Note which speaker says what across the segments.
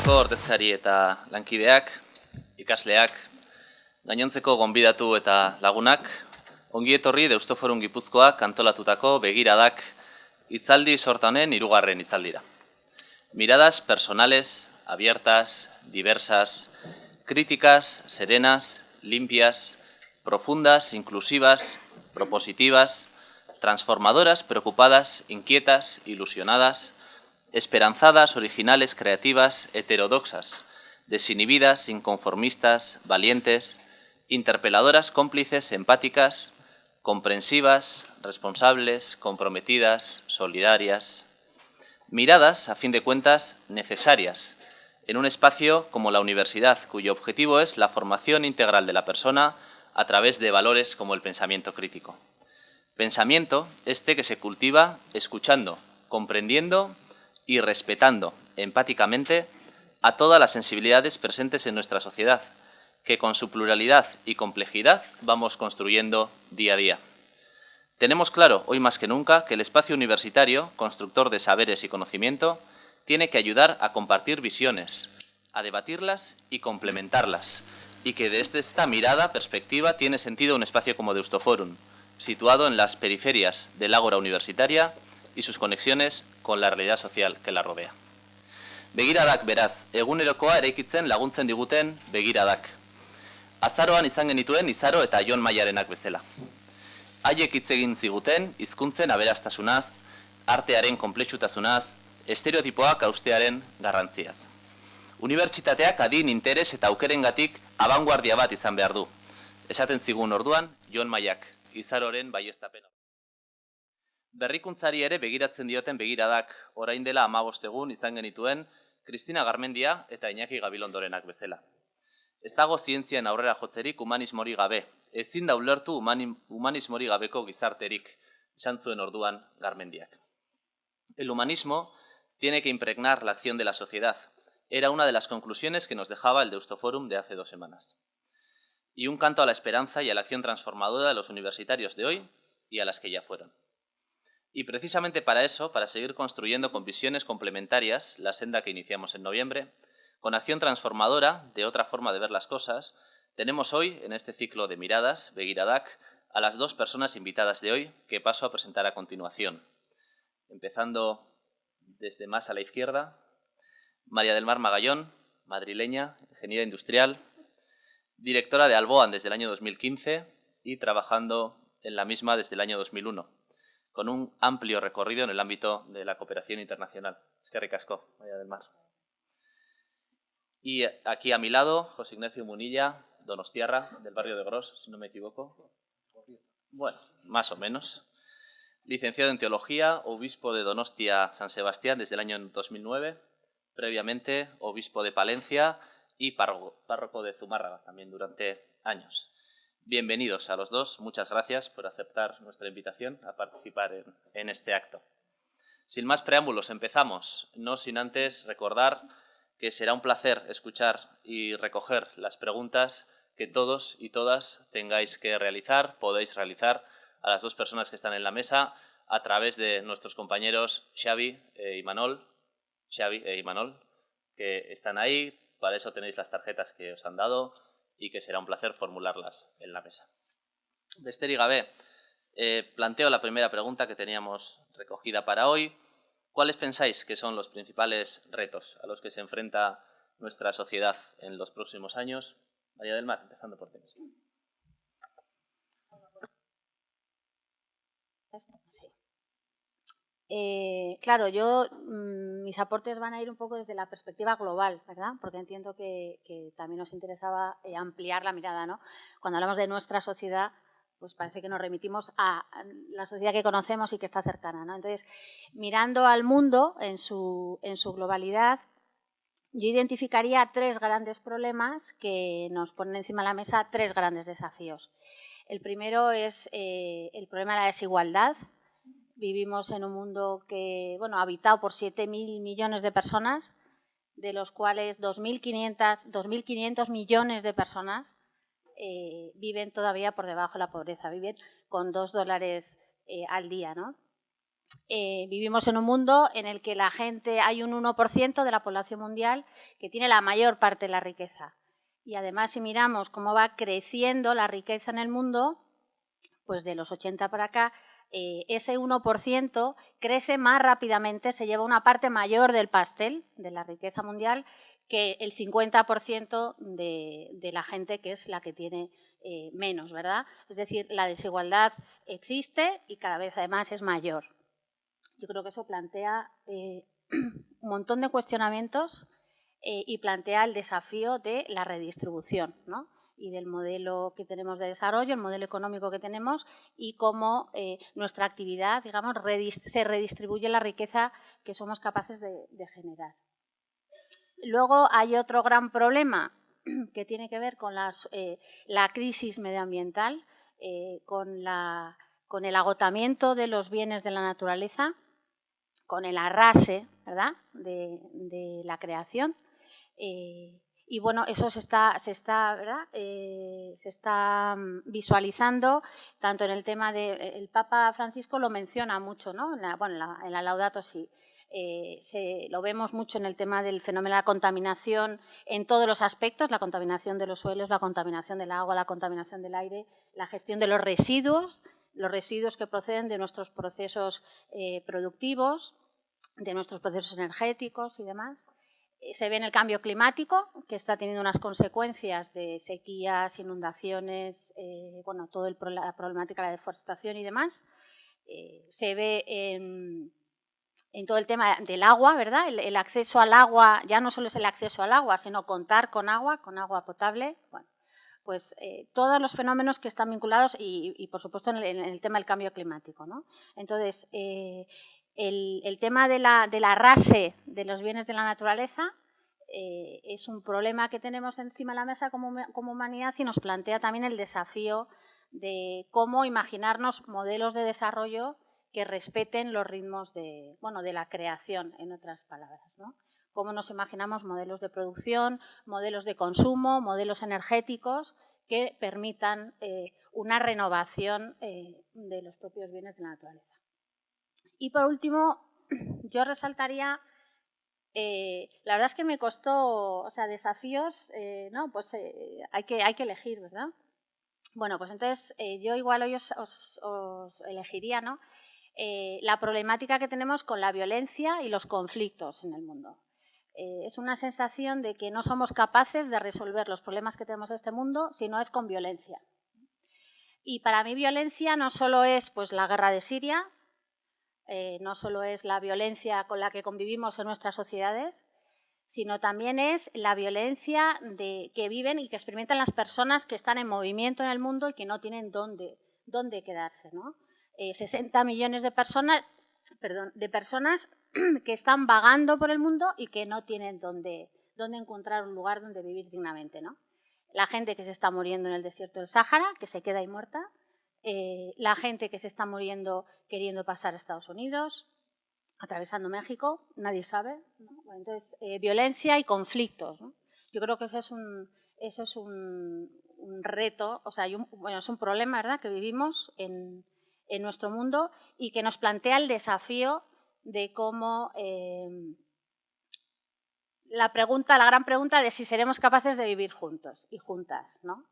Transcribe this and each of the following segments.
Speaker 1: Elkarteko ordezkari eta lankideak, ikasleak, gainontzeko gonbidatu eta lagunak, ongi etorri Deustoforum Gipuzkoak antolatutako begiradak hitzaldi sorta honen 3. hitzaldira. Miradas personales, abiertas, diversas, críticas, serenas, limpias, profundas, inclusivas, propositivas, transformadoras, preocupadas, inquietas, ilusionadas, esperanzadas, originales, creativas, heterodoxas, desinhibidas, inconformistas, valientes, interpeladoras, cómplices, empáticas, comprensivas, responsables, comprometidas, solidarias. Miradas, a fin de cuentas, necesarias, en un espacio como la universidad, cuyo objetivo es la formación integral de la persona a través de valores como el pensamiento crítico. Pensamiento este que se cultiva escuchando, comprendiendo y respetando empáticamente a todas las sensibilidades presentes en nuestra sociedad, que con su pluralidad y complejidad vamos construyendo día a día. Tenemos claro, hoy más que nunca, que el espacio universitario, constructor de saberes y conocimiento, tiene que ayudar a compartir visiones, a debatirlas y complementarlas, y que desde esta perspectiva, tiene sentido un espacio como Deustoforum, situado en las periferias del ágora universitaria y sus conexiones con la realidad social que la rodea. Begiradak beraz, egunerokoa eraikitzen laguntzen diguten begiradak. Azaroan izan genituen Izaro eta Jon Maiarenak bezala. Haiek hitz egin ziguten hizkuntzen aberastasunaz, artearen konplexutasunaz, estereotipoak haustearen garrantziaz. Unibertsitateak adin, interes eta aukerengatik abanguardia bat izan behar du. Esaten zigun orduan Jon Maiak, Izaroren baieztapen. Berrikuntzari ere begiratzen dioten begiradak, orain dela 15 egun izan genituen Kristina Garmendia eta Iñaki Gabilondorenak bezala. Ez dago zientzien aurrera jotzerik humanismori gabe, ezin da ulertu humanismori gabeko gizarterik, esan zuen orduan Garmendiak. El humanismo tiene que impregnar la acción de la sociedad. Era una de las conclusiones que nos dejaba el Deustoforum de hace 2 semanas. Y un canto a la esperanza y a la acción transformadora de los universitarios de hoy y a las que ya fueron. Y precisamente para eso, para seguir construyendo con visiones complementarias la senda que iniciamos en noviembre, con acción transformadora de otra forma de ver las cosas, tenemos hoy, en este ciclo de miradas, Begiradak, a las 2 personas invitadas de hoy que paso a presentar a continuación. Empezando desde más a la izquierda, María del Mar Magallón, madrileña, ingeniera industrial, directora de Alboan desde el año 2015 y trabajando en la misma desde el año 2001. Con un amplio recorrido en el ámbito de la cooperación internacional. Eskerrik asko, María del Mar. Y aquí a mi lado, José Ignacio Munilla, donostiarra, del barrio de Gros, si no me equivoco. Bueno, más o menos. Licenciado en Teología, obispo de Donostia San Sebastián desde el año 2009, previamente obispo de Palencia y párroco de Zumárraga también durante años. Bienvenidos a los 2, muchas gracias por aceptar nuestra invitación a participar en este acto. Sin más preámbulos, empezamos, no sin antes recordar que será un placer escuchar y recoger las preguntas que todos y todas tengáis que realizar, podéis realizar a las 2 personas que están en la mesa a través de nuestros compañeros Xavi e Imanol, que están ahí, para eso tenéis las tarjetas que os han dado y que será un placer formularlas en la mesa. Besterik gabe, planteo la primera pregunta que teníamos recogida para hoy. ¿Cuáles pensáis que son los principales retos a los que se enfrenta nuestra sociedad en los próximos años? María del Mar, empezando por ti.
Speaker 2: Sí. Claro, yo mis aportes van a ir un poco desde la perspectiva global, ¿verdad? Porque entiendo que también nos interesaba ampliar la mirada, ¿no? Cuando hablamos de nuestra sociedad, pues parece que nos remitimos a la sociedad que conocemos y que está cercana, ¿no? Entonces, mirando al mundo en su globalidad, yo identificaría 3 grandes problemas que nos ponen encima de la mesa 3 grandes desafíos. El primero es el problema de la desigualdad. Vivimos en un mundo que, habitado por 7.000 millones de personas, de los cuales 2.500 millones de personas viven todavía por debajo de la pobreza, viven con $2 al día, ¿no? vivimos en un mundo en el que la gente, hay un 1% de la población mundial que tiene la mayor parte de la riqueza. Y además, si miramos cómo va creciendo la riqueza en el mundo, pues de los 80 para acá, ese 1% crece más rápidamente, se lleva una parte mayor del pastel de la riqueza mundial que el 50% de la gente que es la que tiene menos, ¿verdad? Es decir, la desigualdad existe y cada vez además es mayor. Yo creo que eso plantea un montón de cuestionamientos y plantea el desafío de la redistribución, ¿no? Y del modelo que tenemos de desarrollo, el modelo económico que tenemos y cómo nuestra actividad, digamos, se redistribuye la riqueza que somos capaces de generar. Luego hay otro gran problema que tiene que ver con la crisis medioambiental, con el agotamiento de los bienes de la naturaleza, con el arrase, ¿verdad?, de la creación. Y bueno, eso se está visualizando tanto en el tema el Papa Francisco lo menciona mucho, ¿no? En la Laudato Si. Lo vemos mucho en el tema del fenómeno de la contaminación en todos los aspectos, la contaminación de los suelos, la contaminación del agua, la contaminación del aire, la gestión de los residuos que proceden de nuestros procesos productivos, de nuestros procesos energéticos y demás. Se ve en el cambio climático, que está teniendo unas consecuencias de sequías, inundaciones, toda la problemática de la deforestación y demás. Se ve en todo el tema del agua, ¿verdad? El acceso al agua, ya no solo es el acceso al agua, sino contar con agua potable. Bueno, pues todos los fenómenos que están vinculados y por supuesto, en el tema del cambio climático, ¿no? Entonces, el tema del arrase de los bienes de la naturaleza es un problema que tenemos encima de la mesa como humanidad y nos plantea también el desafío de cómo imaginarnos modelos de desarrollo que respeten los ritmos de la creación, en otras palabras, ¿no? Cómo nos imaginamos modelos de producción, modelos de consumo, modelos energéticos que permitan una renovación de los propios bienes de la naturaleza. Y por último, yo resaltaría, la verdad es que me costó, desafíos, hay que elegir, ¿verdad? Bueno, pues entonces yo igual hoy os elegiría, ¿no?, la problemática que tenemos con la violencia y los conflictos en el mundo. Es una sensación de que no somos capaces de resolver los problemas que tenemos en este mundo si no es con violencia. Y para mí violencia no solo es la guerra de Siria, no solo es la violencia con la que convivimos en nuestras sociedades, sino también es la violencia que viven y que experimentan las personas que están en movimiento en el mundo y que no tienen dónde quedarse, ¿no? 60 millones de personas que están vagando por el mundo y que no tienen dónde encontrar un lugar donde vivir dignamente, ¿no? La gente que se está muriendo en el desierto del Sáhara, que se queda ahí muerta, la gente que se está muriendo queriendo pasar a Estados Unidos, atravesando México, nadie sabe, ¿no? Bueno, entonces, violencia y conflictos, ¿no? Yo creo que eso es un reto, es un problema, ¿verdad?, que vivimos en nuestro mundo y que nos plantea el desafío de cómo la gran pregunta de si seremos capaces de vivir juntos y juntas, ¿no?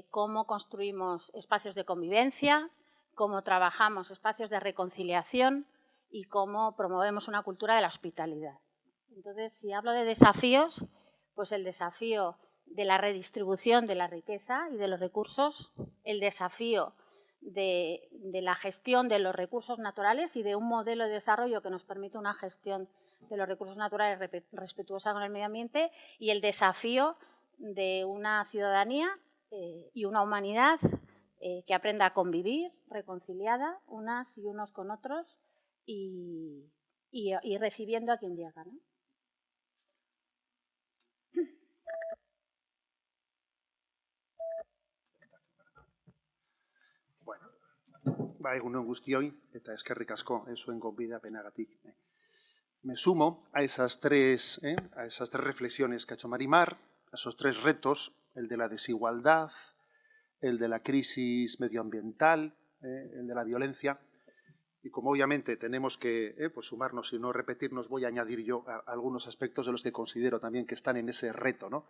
Speaker 2: Cómo construimos espacios de convivencia, cómo trabajamos espacios de reconciliación y cómo promovemos una cultura de la hospitalidad. Entonces, si hablo de desafíos, pues el desafío de la redistribución de la riqueza y de los recursos, el desafío de la gestión de los recursos naturales y de un modelo de desarrollo que nos permita una gestión de los recursos naturales respetuosa con el medio ambiente y el desafío de una ciudadanía y una humanidad que aprenda a convivir reconciliada unas y unos con otros y recibiendo a quien llega, ¿no?
Speaker 3: Egunon guztioi, eta eskerrik asko zuen gonbidapenagatik. Me sumo a esas tres reflexiones que ha hecho Marimar, a esos tres retos, el de la desigualdad, el de la crisis medioambiental, el de la violencia, Y como obviamente tenemos que pues sumarnos y no repetirnos, voy a añadir yo algunos aspectos de los que considero también que están en ese reto, ¿no?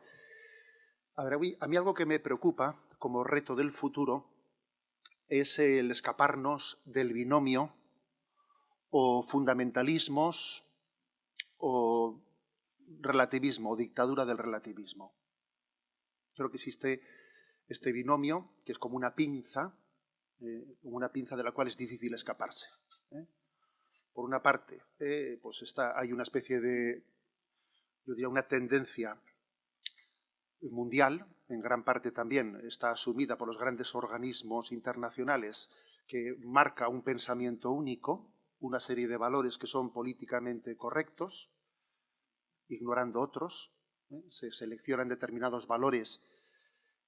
Speaker 3: A ver, a mí algo que me preocupa como reto del futuro es el escaparnos del binomio o fundamentalismos o relativismo, o dictadura del relativismo. Creo que existe este binomio, que es como una pinza de la cual es difícil escaparse. Por una parte, pues hay una especie de, yo diría, una tendencia mundial, en gran parte también está asumida por los grandes organismos internacionales, que marca un pensamiento único, una serie de valores que son políticamente correctos, ignorando otros. Se seleccionan determinados valores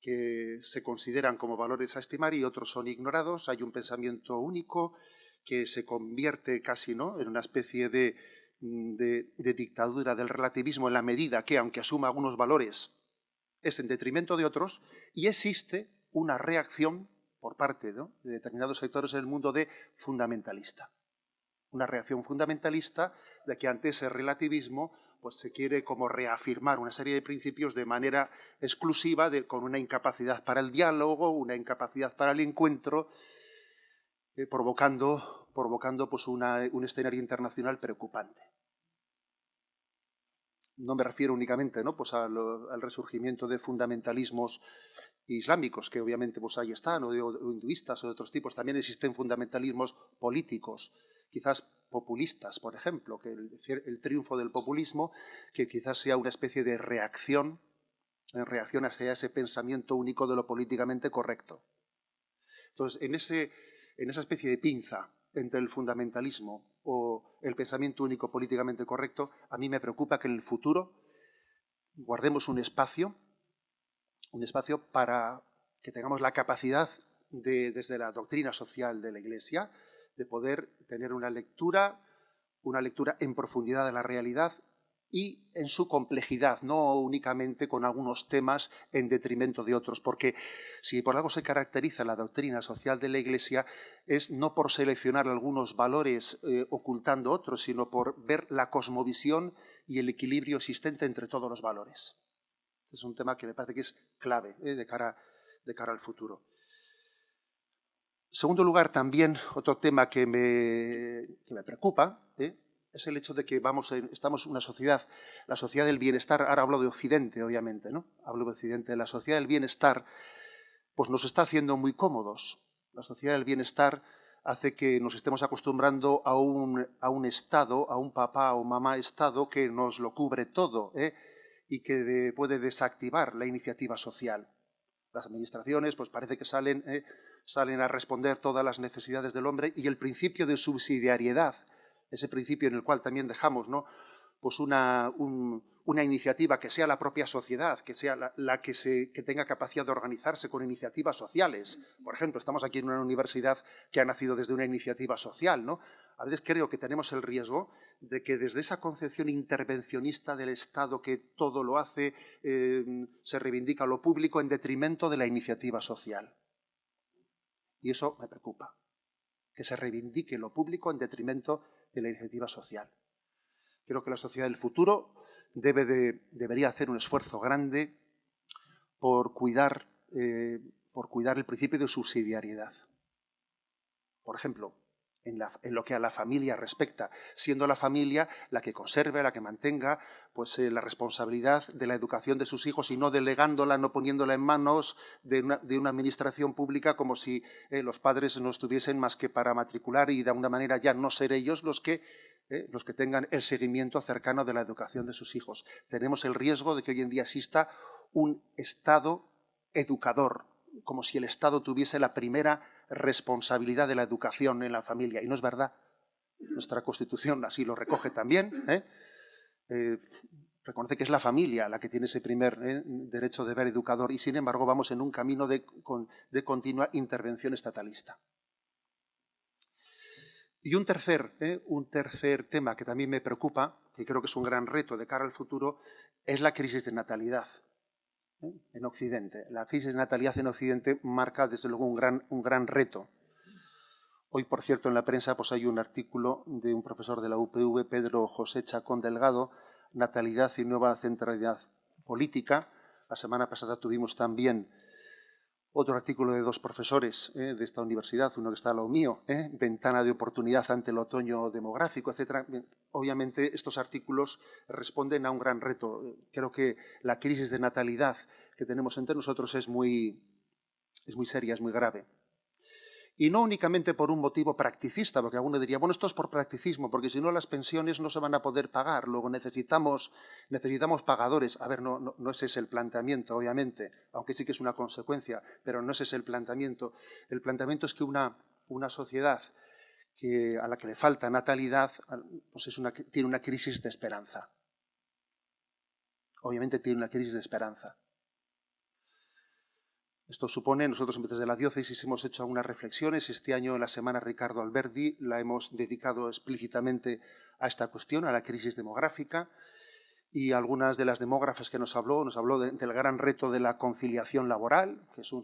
Speaker 3: que se consideran como valores a estimar y otros son ignorados. Hay un pensamiento único que se convierte casi, ¿no?, en una especie de dictadura del relativismo, en la medida que, aunque asuma algunos valores, es en detrimento de otros, y existe una reacción por parte, ¿no?, de determinados sectores en el mundo de fundamentalista. Una reacción fundamentalista de que ante ese relativismo pues se quiere como reafirmar una serie de principios de manera exclusiva, con una incapacidad para el diálogo, una incapacidad para el encuentro, provocando pues un escenario internacional preocupante. No me refiero únicamente, ¿no?, pues al resurgimiento de fundamentalismos islámicos, que obviamente pues ahí están, o hinduistas o de otros tipos. También existen fundamentalismos políticos, quizás populistas, por ejemplo, que el triunfo del populismo, que quizás sea una especie de reacción hacia ese pensamiento único de lo políticamente correcto. Entonces, en esa especie de pinza entre el fundamentalismo o el pensamiento único políticamente correcto, a mí me preocupa que en el futuro guardemos un espacio para que tengamos la capacidad desde la doctrina social de la Iglesia, de poder tener una lectura en profundidad de la realidad y en su complejidad, no únicamente con algunos temas en detrimento de otros, porque si por algo se caracteriza la doctrina social de la Iglesia es no por seleccionar algunos valores ocultando otros, sino por ver la cosmovisión y el equilibrio existente entre todos los valores. Es un tema que me parece que es clave de cara al futuro. En segundo lugar, también otro tema que me preocupa es el hecho de que estamos en una sociedad, la sociedad del bienestar. Ahora hablo de Occidente, obviamente, ¿no? Hablo de Occidente. La sociedad del bienestar pues nos está haciendo muy cómodos. La sociedad del bienestar hace que nos estemos acostumbrando a un Estado, a un papá o mamá Estado que nos lo cubre todo, y que puede desactivar la iniciativa social. Las administraciones pues parece que salen a responder todas las necesidades del hombre, y el principio de subsidiariedad, ese principio en el cual también dejamos, ¿no?, pues una iniciativa que sea la propia sociedad, que sea la que tenga capacidad de organizarse con iniciativas sociales. Por ejemplo, estamos aquí en una universidad que ha nacido desde una iniciativa social, ¿no? A veces creo que tenemos el riesgo de que desde esa concepción intervencionista del Estado que todo lo hace, se reivindica lo público en detrimento de la iniciativa social. Y eso me preocupa, que se reivindique lo público en detrimento de la iniciativa social. Creo que la sociedad del futuro debería hacer un esfuerzo grande por cuidar el principio de subsidiariedad. Por ejemplo, en lo que a la familia respecta, siendo la familia la que conserve, la que mantenga pues, la responsabilidad de la educación de sus hijos y no delegándola, no poniéndola en manos de una administración pública como si los padres no estuviesen más que para matricular y de alguna manera ya no ser ellos los que tengan el seguimiento cercano de la educación de sus hijos. Tenemos el riesgo de que hoy en día exista un Estado educador, como si el Estado tuviese la primera responsabilidad de la educación en la familia. Y no es verdad. Nuestra Constitución así lo recoge también. Reconoce que es la familia la que tiene ese primer derecho de ver educador, y sin embargo vamos en un camino de continua intervención estatalista. Y un tercer tema que también me preocupa, que creo que es un gran reto de cara al futuro, es la crisis de natalidad en Occidente. La crisis de natalidad en Occidente marca desde luego un gran reto. Hoy, por cierto, en la prensa pues hay un artículo de un profesor de la UPV, Pedro José Chacón Delgado, Natalidad y nueva centralidad política. La semana pasada tuvimos también otro artículo de dos profesores de esta universidad, uno que está al lado mío, Ventana de oportunidad ante el otoño demográfico, etc. Obviamente, estos artículos responden a un gran reto. Creo que la crisis de natalidad que tenemos entre nosotros es muy seria, es muy grave. Y no únicamente por un motivo practicista, porque alguno diría, bueno, esto es por practicismo, porque si no las pensiones no se van a poder pagar, luego necesitamos pagadores. A ver, no ese es el planteamiento, obviamente, aunque sí que es una consecuencia, pero no ese es el planteamiento. El planteamiento es que una sociedad a la que le falta natalidad pues tiene una crisis de esperanza. Obviamente tiene una crisis de esperanza. Esto supone, nosotros desde la diócesis hemos hecho algunas reflexiones. Este año, en la Semana Ricardo Alberdi, la hemos dedicado explícitamente a esta cuestión, a la crisis demográfica. Y algunas de las demógrafas que nos habló del gran reto de la conciliación laboral, que es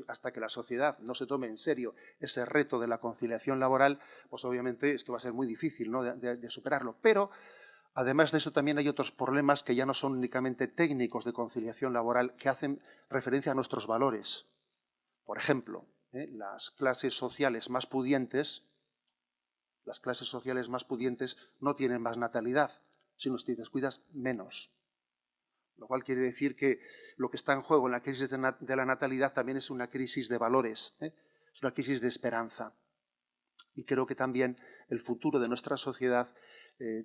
Speaker 3: hasta que la sociedad no se tome en serio ese reto de la conciliación laboral, pues obviamente esto va a ser muy difícil, ¿no?, de superarlo. Pero además de eso, también hay otros problemas que ya no son únicamente técnicos de conciliación laboral, que hacen referencia a nuestros valores. Por ejemplo, las clases sociales más pudientes no tienen más natalidad, sino, si te descuidas, menos. Lo cual quiere decir que lo que está en juego en la crisis de la natalidad también es una crisis de valores, es una crisis de esperanza. Y creo que también el futuro de nuestra sociedad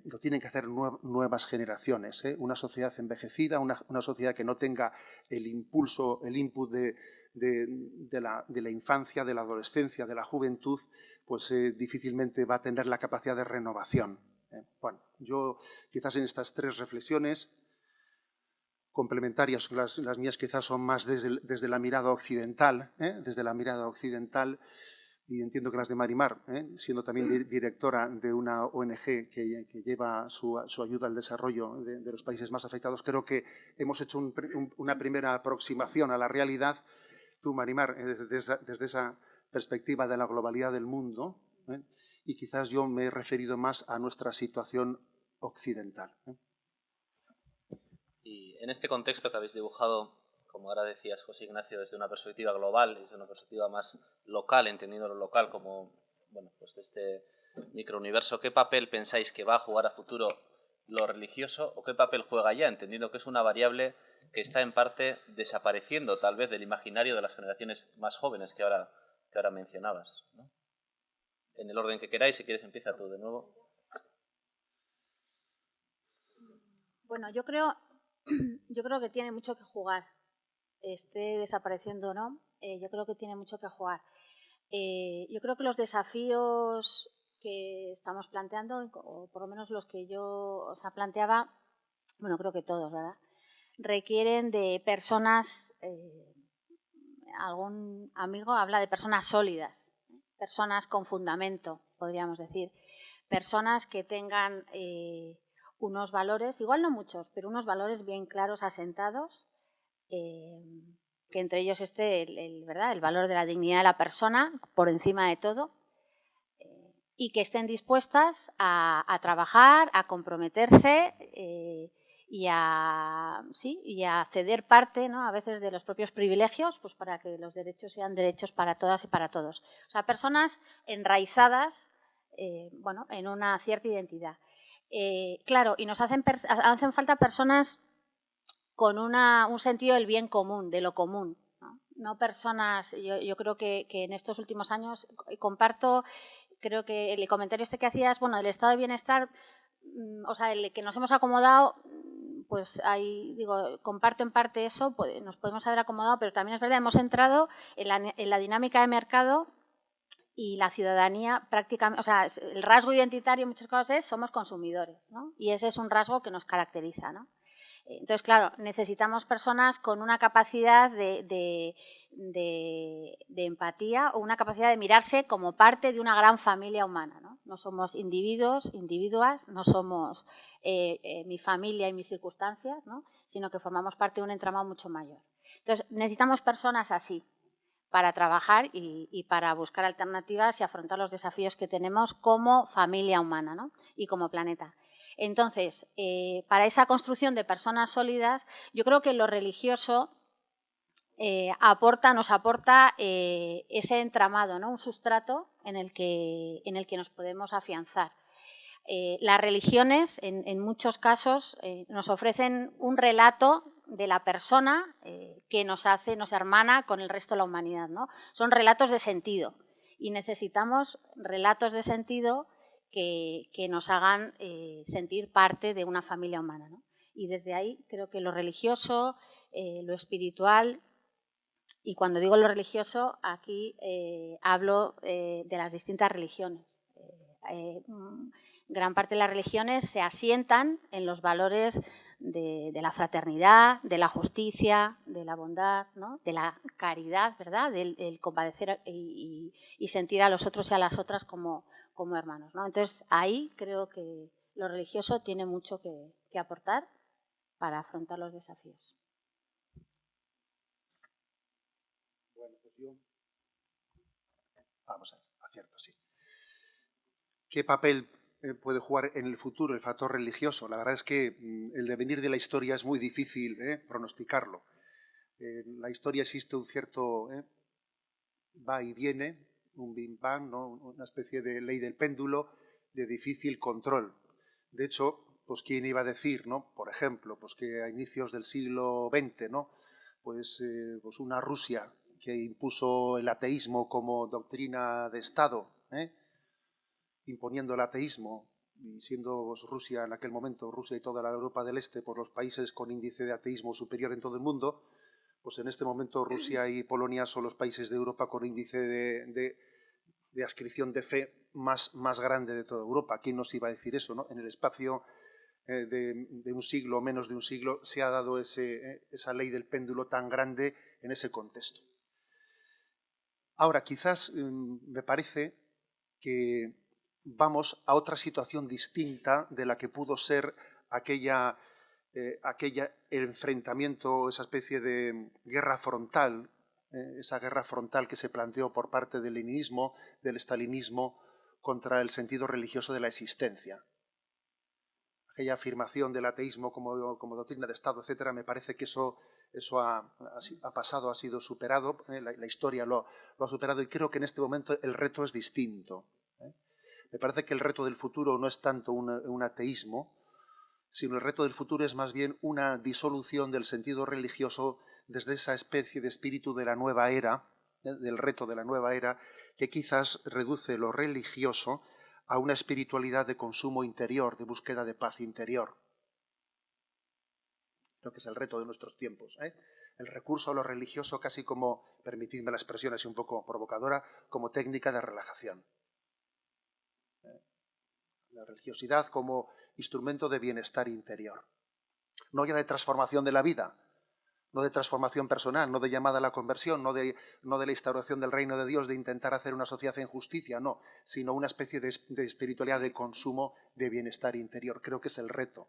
Speaker 3: lo tienen que hacer nuevas generaciones. Una sociedad envejecida, una sociedad que no tenga el input de la infancia, de la adolescencia, de la juventud, pues difícilmente va a tener la capacidad de renovación. Bueno, yo quizás en estas tres reflexiones complementarias, las mías quizás son más desde la mirada occidental, y entiendo que las de Marimar, siendo también directora de una ONG que lleva su ayuda al desarrollo de los países más afectados, creo que hemos hecho una primera aproximación a la realidad. Tú, Marimar, desde esa perspectiva de la globalidad del mundo, y quizás yo me he referido más a nuestra situación occidental.
Speaker 1: Y en este contexto que habéis dibujado, como ahora decías, José Ignacio, desde una perspectiva global, desde una perspectiva más local, entendiendo lo local como, bueno, pues de este microuniverso, ¿qué papel pensáis que va a jugar a futuro lo religioso o qué papel juega ya, entendiendo que es una variable que está en parte desapareciendo tal vez del imaginario de las generaciones más jóvenes que ahora mencionabas, ¿no? En el orden que queráis, si quieres empieza tú de nuevo.
Speaker 2: Bueno, yo creo que tiene mucho que jugar, esté desapareciendo o no, yo creo que tiene mucho que jugar. Yo creo que los desafíos que estamos planteando, o por lo menos los que yo planteaba, bueno, creo que todos, ¿verdad?, requieren de personas, algún amigo habla de personas sólidas, personas con fundamento, podríamos decir, personas que tengan unos valores, igual no muchos, pero unos valores bien claros, asentados, que entre ellos esté ¿verdad?, el valor de la dignidad de la persona por encima de todo, y que estén dispuestas a trabajar, a comprometerse y a ceder parte, ¿no?, a veces de los propios privilegios, pues para que los derechos sean derechos para todas y para todos. O sea, personas enraizadas en una cierta identidad. Claro, y nos hacen falta personas con un sentido del bien común, de lo común, no personas. Yo creo que en estos últimos años comparto, creo que el comentario que hacías, bueno, el estado de bienestar, o sea, el que nos hemos acomodado, pues ahí digo, comparto en parte eso, pues nos podemos haber acomodado, pero también es verdad, hemos entrado en la dinámica de mercado y la ciudadanía prácticamente, o sea, el rasgo identitario en muchos casos es somos consumidores, ¿no? Y ese es un rasgo que nos caracteriza, ¿no? Entonces, claro, necesitamos personas con una capacidad de empatía o una capacidad de mirarse como parte de una gran familia humana, ¿no? No somos individuas, no somos mi familia y mis circunstancias, ¿no?, sino que formamos parte de un entramado mucho mayor. Entonces, necesitamos personas así, para trabajar y para buscar alternativas y afrontar los desafíos que tenemos como familia humana, ¿no? Y como planeta. Entonces, para esa construcción de personas sólidas, yo creo que lo religioso nos aporta ese entramado, ¿no? Un sustrato en el que nos podemos afianzar. Las religiones, en muchos casos, nos ofrecen un relato de la persona que nos hermana con el resto de la humanidad, ¿no? Son relatos de sentido y necesitamos relatos de sentido que nos hagan sentir parte de una familia humana, ¿no? Y desde ahí creo que lo religioso, lo espiritual, y cuando digo lo religioso, aquí hablo de las distintas religiones. Gran parte de las religiones se asientan en los valores de la fraternidad, de la justicia, de la bondad, ¿no? De la caridad, ¿verdad? Del compadecer y sentir a los otros y a las otras como hermanos, ¿no? Entonces, ahí creo que lo religioso tiene mucho que aportar para afrontar los desafíos.
Speaker 3: Bueno, pues yo... Vamos a ver, acierto, sí. ¿Qué papel puede jugar en el futuro el factor religioso? La verdad es que el devenir de la historia es muy difícil pronosticarlo. En la historia existe un cierto va y viene, un bim bam, ¿no? Una especie de ley del péndulo de difícil control. De hecho, pues quién iba a decir, ¿no? Por ejemplo, pues que a inicios del siglo XX, ¿no? Pues una Rusia que impuso el ateísmo como doctrina de Estado, imponiendo el ateísmo, y siendo pues, Rusia en aquel momento, Rusia y toda la Europa del Este, por los países con índice de ateísmo superior en todo el mundo, pues en este momento Rusia y Polonia son los países de Europa con índice de adscripción de fe más grande de toda Europa. ¿Quién nos iba a decir eso, ¿no? En el espacio de un siglo o menos de un siglo se ha dado esa ley del péndulo tan grande en ese contexto. Ahora, quizás me parece que vamos a otra situación distinta de la que pudo ser aquella enfrentamiento, esa especie de guerra frontal, esa guerra frontal que se planteó por parte del leninismo, del estalinismo, contra el sentido religioso de la existencia. Aquella afirmación del ateísmo como doctrina de Estado, etcétera, me parece que eso ha pasado, ha sido superado, la historia lo ha superado, y creo que en este momento el reto es distinto. Me parece que el reto del futuro no es tanto un ateísmo, sino el reto del futuro es más bien una disolución del sentido religioso desde esa especie de espíritu de la nueva era, del reto de la nueva era, que quizás reduce lo religioso a una espiritualidad de consumo interior, de búsqueda de paz interior. Creo que es el reto de nuestros tiempos. El recurso a lo religioso casi como, permitidme la expresión así un poco provocadora, como técnica de relajación. La religiosidad como instrumento de bienestar interior. No ya de transformación de la vida, no de transformación personal, no de llamada a la conversión, no de la instauración del reino de Dios, de intentar hacer una sociedad en justicia, no, sino una especie de espiritualidad de consumo de bienestar interior. Creo que es el reto,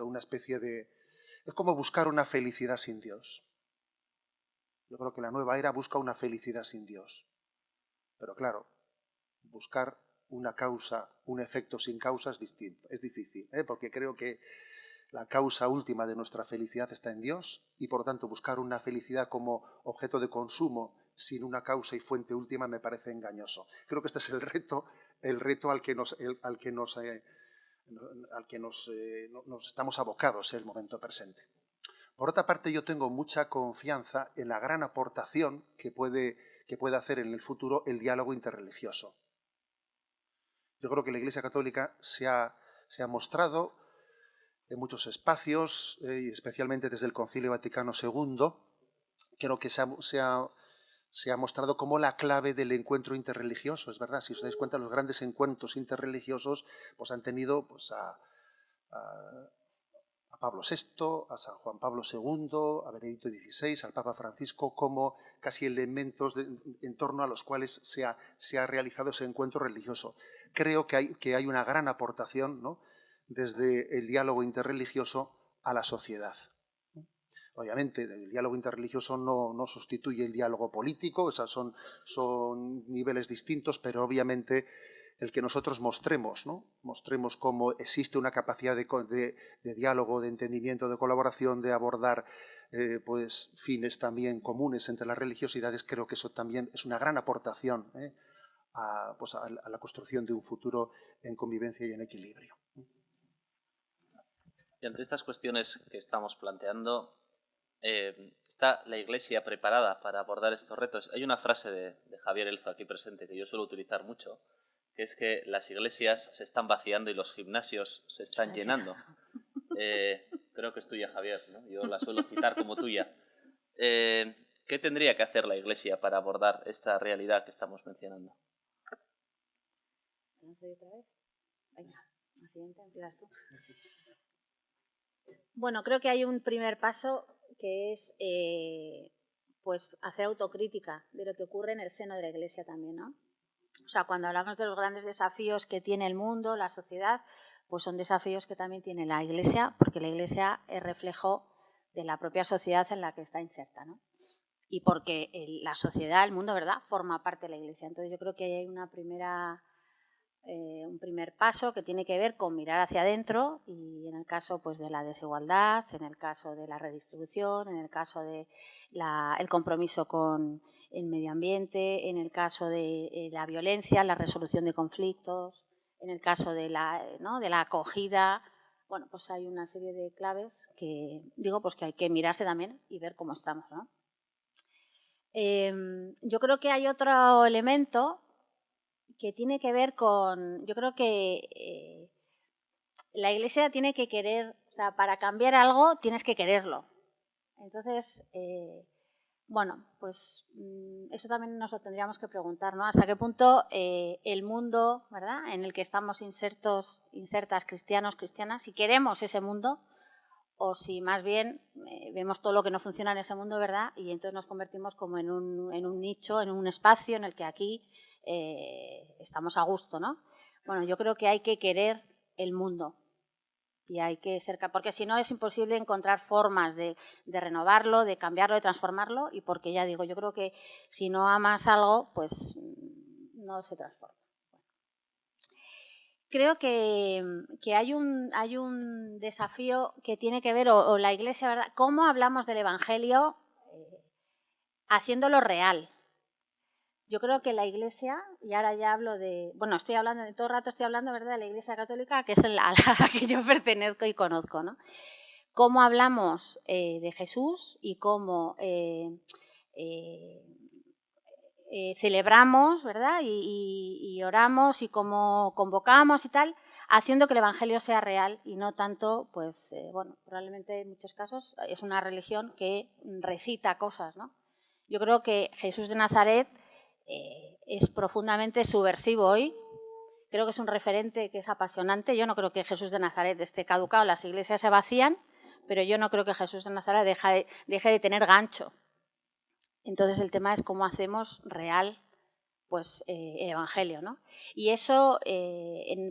Speaker 3: una especie de... Es como buscar una felicidad sin Dios. Yo creo que la nueva era busca una felicidad sin Dios. Pero claro, buscar una causa, un efecto sin causa es distinto, es difícil, porque creo que la causa última de nuestra felicidad está en Dios y por lo tanto buscar una felicidad como objeto de consumo sin una causa y fuente última me parece engañoso. Creo que este es el reto al que nos estamos abocados en el momento presente. Por otra parte, yo tengo mucha confianza en la gran aportación que puede hacer en el futuro el diálogo interreligioso. Yo creo que la Iglesia Católica se ha mostrado en muchos espacios, y especialmente desde el Concilio Vaticano II, creo que se ha mostrado como la clave del encuentro interreligioso. Es verdad, si os dais cuenta, los grandes encuentros interreligiosos pues, han tenido pues, a Pablo VI, a San Juan Pablo II, a Benedicto XVI, al Papa Francisco, como casi elementos en torno a los cuales se ha realizado ese encuentro religioso. Creo que hay una gran aportación, ¿no?, desde el diálogo interreligioso a la sociedad. Obviamente, el diálogo interreligioso no sustituye el diálogo político, o sea, son niveles distintos, pero obviamente el que nosotros mostremos, ¿no? Mostremos cómo existe una capacidad de diálogo, de entendimiento, de colaboración, de abordar pues fines también comunes entre las religiosidades, creo que eso también es una gran aportación pues a la construcción de un futuro en convivencia y en equilibrio.
Speaker 1: Y ante estas cuestiones que estamos planteando, ¿está la Iglesia preparada para abordar estos retos? Hay una frase de Javier Elzo aquí presente que yo suelo utilizar mucho, que es que las iglesias se están vaciando y los gimnasios se están llenando. Creo que es tuya, Javier, ¿no? Yo la suelo citar como tuya. ¿Qué tendría que hacer la Iglesia para abordar esta realidad que estamos mencionando?
Speaker 2: Otra vez. Venga, la siguiente empiezas tú. Bueno, creo que hay un primer paso que es pues hacer autocrítica de lo que ocurre en el seno de la Iglesia también, ¿no? O sea, cuando hablamos de los grandes desafíos que tiene el mundo, la sociedad, pues son desafíos que también tiene la Iglesia, porque la Iglesia es reflejo de la propia sociedad en la que está inserta, ¿no? Y porque la sociedad, el mundo, ¿verdad?, forma parte de la Iglesia. Entonces yo creo que hay un primer paso que tiene que ver con mirar hacia adentro y en el caso pues de la desigualdad, en el caso de la redistribución, en el caso de el compromiso con el medio ambiente, en el caso de la violencia, la resolución de conflictos, en el caso de la acogida. Bueno, pues hay una serie de claves que digo pues que hay que mirarse también y ver cómo estamos, ¿no? Yo creo que hay otro elemento que tiene que ver con, yo creo que la Iglesia tiene que querer, o sea, para cambiar algo tienes que quererlo. Entonces, bueno, pues eso también nos lo tendríamos que preguntar, ¿no? Hasta qué punto el mundo, ¿verdad?, en el que estamos insertas cristianos, cristianas, si queremos ese mundo o si más bien vemos todo lo que no funciona en ese mundo, ¿verdad?, y entonces nos convertimos como en un nicho, en un espacio en el que aquí estamos a gusto, ¿no? Bueno, yo creo que hay que querer el mundo y hay que ser capaz, porque si no es imposible encontrar formas de renovarlo, de cambiarlo, de transformarlo, y porque ya digo, yo creo que si no amas algo, pues no se transforma. Creo que hay un desafío que tiene que ver, o la Iglesia, ¿verdad?, cómo hablamos del Evangelio haciéndolo real. Yo creo que la Iglesia, y ahora ya hablo de, bueno, estoy hablando, de todo el rato estoy hablando, ¿verdad?, de la Iglesia Católica, que es a la que yo pertenezco y conozco, ¿no? Cómo hablamos de Jesús y cómo celebramos, ¿verdad?, y oramos y cómo convocamos y tal, haciendo que el Evangelio sea real y no tanto, pues, bueno, probablemente en muchos casos es una religión que recita cosas, ¿no? Yo creo que Jesús de Nazaret es profundamente subversivo hoy. Creo que es un referente que es apasionante. Yo no creo que Jesús de Nazaret esté caducado, las iglesias se vacían, pero yo no creo que Jesús de Nazaret deje de tener gancho. Entonces el tema es cómo hacemos real pues el Evangelio, ¿no? Y eso,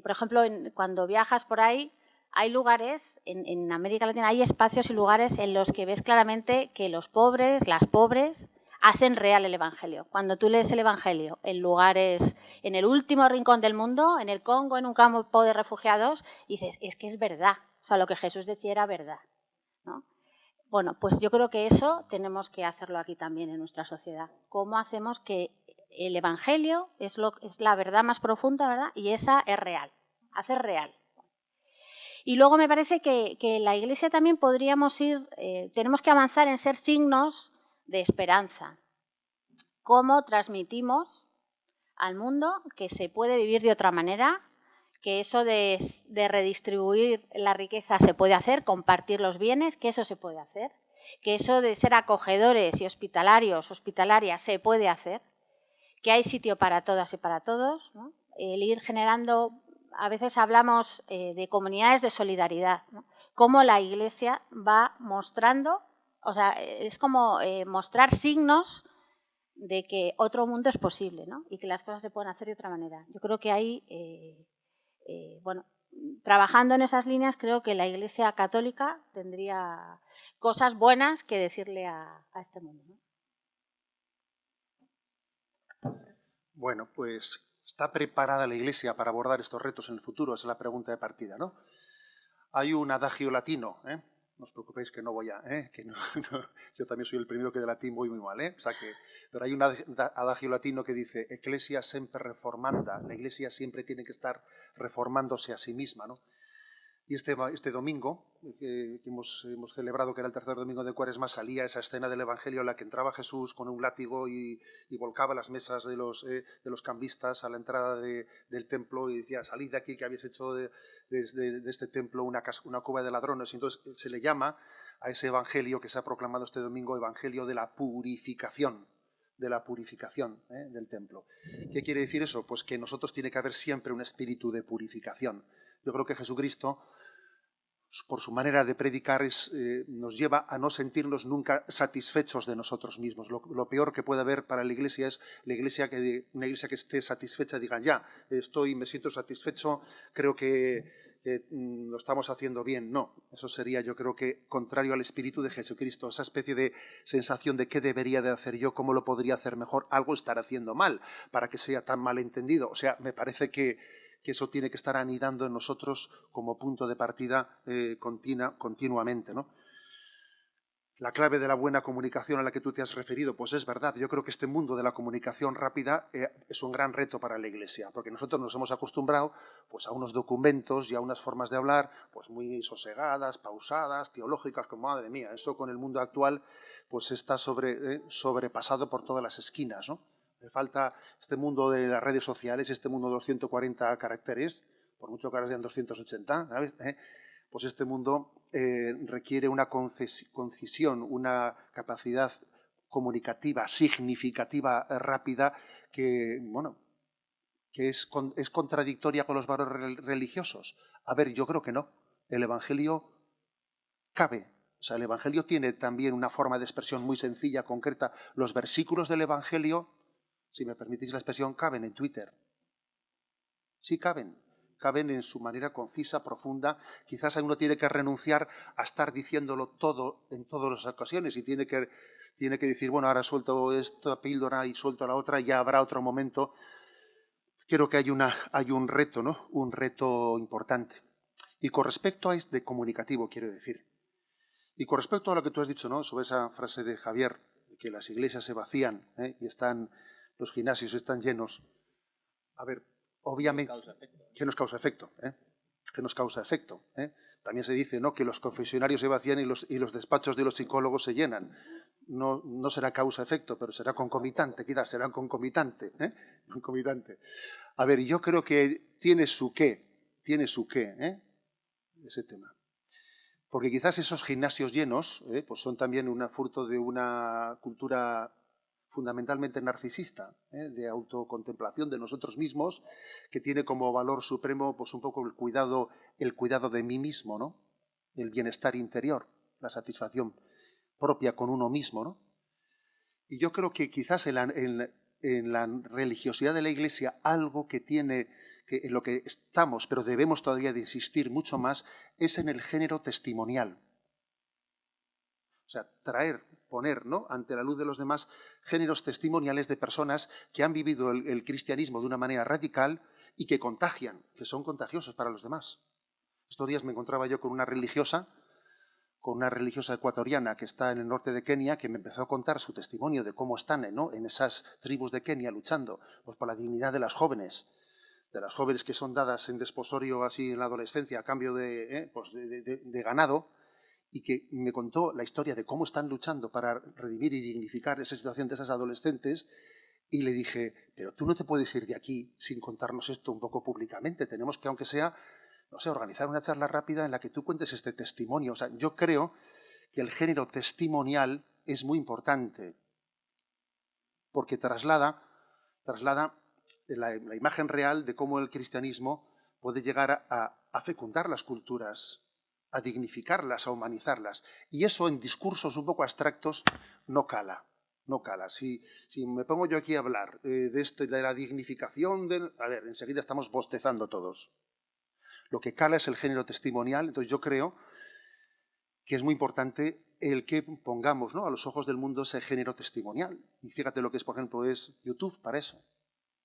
Speaker 2: por ejemplo, cuando viajas por ahí, hay lugares, en América Latina hay espacios y lugares en los que ves claramente que los pobres, las pobres, hacen real el Evangelio. Cuando tú lees el Evangelio en lugares, en el último rincón del mundo, en el Congo, en un campo de refugiados, dices, es que es verdad, o sea, lo que Jesús decía era verdad, ¿no? Bueno, pues yo creo que eso tenemos que hacerlo aquí también en nuestra sociedad. ¿Cómo hacemos que el Evangelio es la verdad más profunda, ¿verdad?, y esa es real, hacer real? Y luego me parece que la Iglesia también tenemos que avanzar en ser signos de esperanza. ¿Cómo transmitimos al mundo que se puede vivir de otra manera? Que eso de redistribuir la riqueza se puede hacer, compartir los bienes, que eso se puede hacer, que eso de ser acogedores y hospitalarias se puede hacer, que hay sitio para todas y para todos, ¿no? El ir generando, a veces hablamos de comunidades de solidaridad, ¿no? Cómo la Iglesia va mostrando, o sea, es como mostrar signos de que otro mundo es posible, ¿no?, y que las cosas se pueden hacer de otra manera. Yo creo que hay, bueno, trabajando en esas líneas, creo que la Iglesia católica tendría cosas buenas que decirle a este mundo, ¿no?
Speaker 3: Bueno, pues ¿está preparada la Iglesia para abordar estos retos en el futuro? Esa es la pregunta de partida, ¿no? Hay un adagio latino, ¿eh? No os preocupéis que no voy a... que no, yo también soy el primero que de latín voy muy mal, ¿eh? O sea que, pero hay un adagio latino que dice Ecclesia semper reformanda, la Iglesia siempre tiene que estar reformándose a sí misma, ¿no? Y este domingo, que hemos celebrado, que era el tercer domingo de Cuaresma, salía esa escena del Evangelio en la que entraba Jesús con un látigo y volcaba las mesas de los cambistas a la entrada del templo y decía, salid de aquí que habéis hecho de este templo una cueva de ladrones. Y entonces se le llama a ese Evangelio que se ha proclamado este domingo, Evangelio de la purificación del templo. ¿Qué quiere decir eso? Pues que en nosotros tiene que haber siempre un espíritu de purificación. Yo creo que Jesucristo, por su manera de predicar, nos lleva a no sentirnos nunca satisfechos de nosotros mismos. Lo peor que puede haber para la Iglesia es una iglesia que esté satisfecha, digan, ya, me siento satisfecho, creo que lo estamos haciendo bien. No, eso sería, yo creo que, contrario al espíritu de Jesucristo, esa especie de sensación de qué debería de hacer yo, cómo lo podría hacer mejor, algo estar haciendo mal, para que sea tan malentendido. O sea, me parece que eso tiene que estar anidando en nosotros como punto de partida continuamente, ¿no? La clave de la buena comunicación a la que tú te has referido, pues es verdad. Yo creo que este mundo de la comunicación rápida es un gran reto para la Iglesia, porque nosotros nos hemos acostumbrado pues, a unos documentos y a unas formas de hablar pues, muy sosegadas, pausadas, teológicas, como madre mía, eso con el mundo actual pues está sobrepasado por todas las esquinas, ¿no? Le falta este mundo de las redes sociales, este mundo de los 140 caracteres, por mucho que ahora sean 280, ¿sabes? Pues este mundo requiere una concisión, una capacidad comunicativa, significativa, rápida, que, bueno, que es contradictoria con los valores religiosos. A ver, yo creo que no. El Evangelio cabe. O sea, el Evangelio tiene también una forma de expresión muy sencilla, concreta. Los versículos del Evangelio, si me permitís la expresión, caben en Twitter. Sí caben en su manera concisa, profunda. Quizás uno tiene que renunciar a estar diciéndolo todo en todas las ocasiones y tiene que decir, bueno, ahora suelto esta píldora y suelto la otra, ya habrá otro momento. Creo que hay un reto, ¿no? Un reto importante. Y con respecto a este comunicativo, quiero decir, y con respecto a lo que tú has dicho, ¿no? Sobre esa frase de Javier, que las iglesias se vacían y los gimnasios están llenos. A ver, obviamente, ¿qué nos causa efecto? ¿Qué nos causa efecto? También se dice, ¿no?, que los confesionarios se vacían y los despachos de los psicólogos se llenan. No será causa-efecto, pero será concomitante, quizás será concomitante. Concomitante. A ver, yo creo que tiene su qué, ese tema. Porque quizás esos gimnasios llenos pues son también un fruto de una cultura fundamentalmente narcisista, de autocontemplación de nosotros mismos, que tiene como valor supremo pues un poco el cuidado de mí mismo, ¿no? El bienestar interior, la satisfacción propia con uno mismo, ¿no? Y yo creo que quizás en la religiosidad de la Iglesia algo que tiene, que en lo que estamos, pero debemos todavía de insistir mucho más, es en el género testimonial. O sea, poner, ¿no?, ante la luz de los demás géneros testimoniales de personas que han vivido el cristianismo de una manera radical y que contagian, que son contagiosos para los demás. Estos días me encontraba yo con una religiosa ecuatoriana que está en el norte de Kenia, que me empezó a contar su testimonio de cómo están, ¿no?, en esas tribus de Kenia luchando pues, por la dignidad de las jóvenes que son dadas en desposorio así en la adolescencia a cambio de ganado, y que me contó la historia de cómo están luchando para redimir y dignificar esa situación de esas adolescentes, y le dije, pero tú no te puedes ir de aquí sin contarnos esto un poco públicamente, tenemos que, aunque sea, no sé, organizar una charla rápida en la que tú cuentes este testimonio. O sea, yo creo que el género testimonial es muy importante, porque traslada la imagen real de cómo el cristianismo puede llegar a fecundar las culturas, a dignificarlas, a humanizarlas. Y eso en discursos un poco abstractos no cala. No cala. Si me pongo yo aquí a hablar de la dignificación, a ver, enseguida estamos bostezando todos. Lo que cala es el género testimonial. Entonces yo creo que es muy importante el que pongamos, ¿no?, a los ojos del mundo ese género testimonial. Y fíjate lo que es, por ejemplo, es YouTube para eso.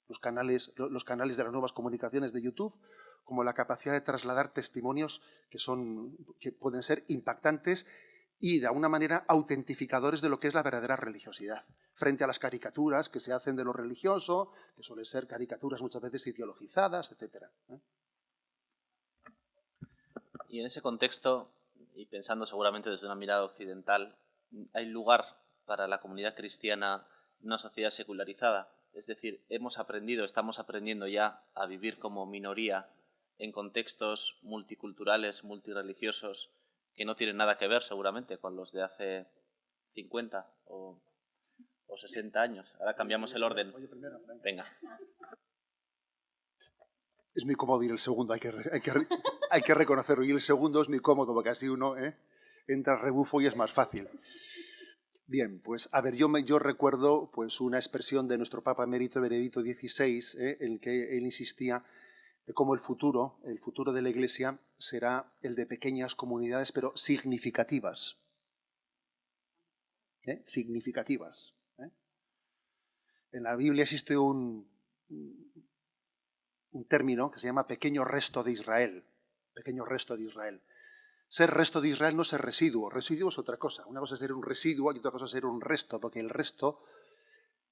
Speaker 3: Los canales de las nuevas comunicaciones de YouTube, como la capacidad de trasladar testimonios que pueden ser impactantes y de alguna manera autentificadores de lo que es la verdadera religiosidad, frente a las caricaturas que se hacen de lo religioso, que suelen ser caricaturas muchas veces ideologizadas, etc.
Speaker 1: Y en ese contexto, y pensando seguramente desde una mirada occidental, ¿hay lugar para la comunidad cristiana en una sociedad secularizada? Es decir, estamos aprendiendo ya a vivir como minoría en contextos multiculturales, multireligiosos, que no tienen nada que ver seguramente con los de hace 50 o 60 años. Ahora cambiamos el orden. Venga.
Speaker 3: Es muy cómodo ir el segundo, hay que reconocerlo. Y el segundo es muy cómodo porque así uno entra al rebufo y es más fácil. Bien, pues a ver, yo recuerdo pues una expresión de nuestro Papa Emérito Benedicto XVI, en que él insistía de cómo el futuro de la Iglesia será el de pequeñas comunidades, pero significativas. Significativas. En la Biblia existe un término que se llama pequeño resto de Israel. Pequeño resto de Israel. Ser resto de Israel no es ser residuo. Residuo es otra cosa. Una cosa es ser un residuo y otra cosa es ser un resto, porque el resto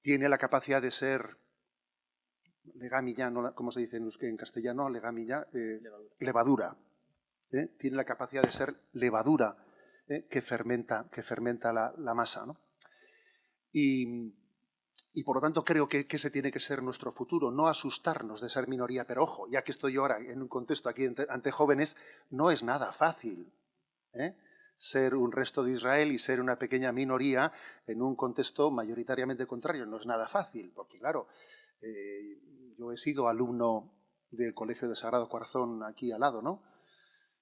Speaker 3: tiene la capacidad de ser legamilla, ¿no? ¿Cómo se dice en castellano? Legamilla, levadura. Tiene la capacidad de ser levadura que fermenta la masa, ¿no? Y por lo tanto creo que ese tiene que ser nuestro futuro, no asustarnos de ser minoría, pero ojo, ya que estoy ahora en un contexto aquí ante jóvenes, no es nada fácil ser un resto de Israel y ser una pequeña minoría en un contexto mayoritariamente contrario, no es nada fácil, porque claro, yo he sido alumno del Colegio de Sagrado Corazón aquí al lado, ¿no?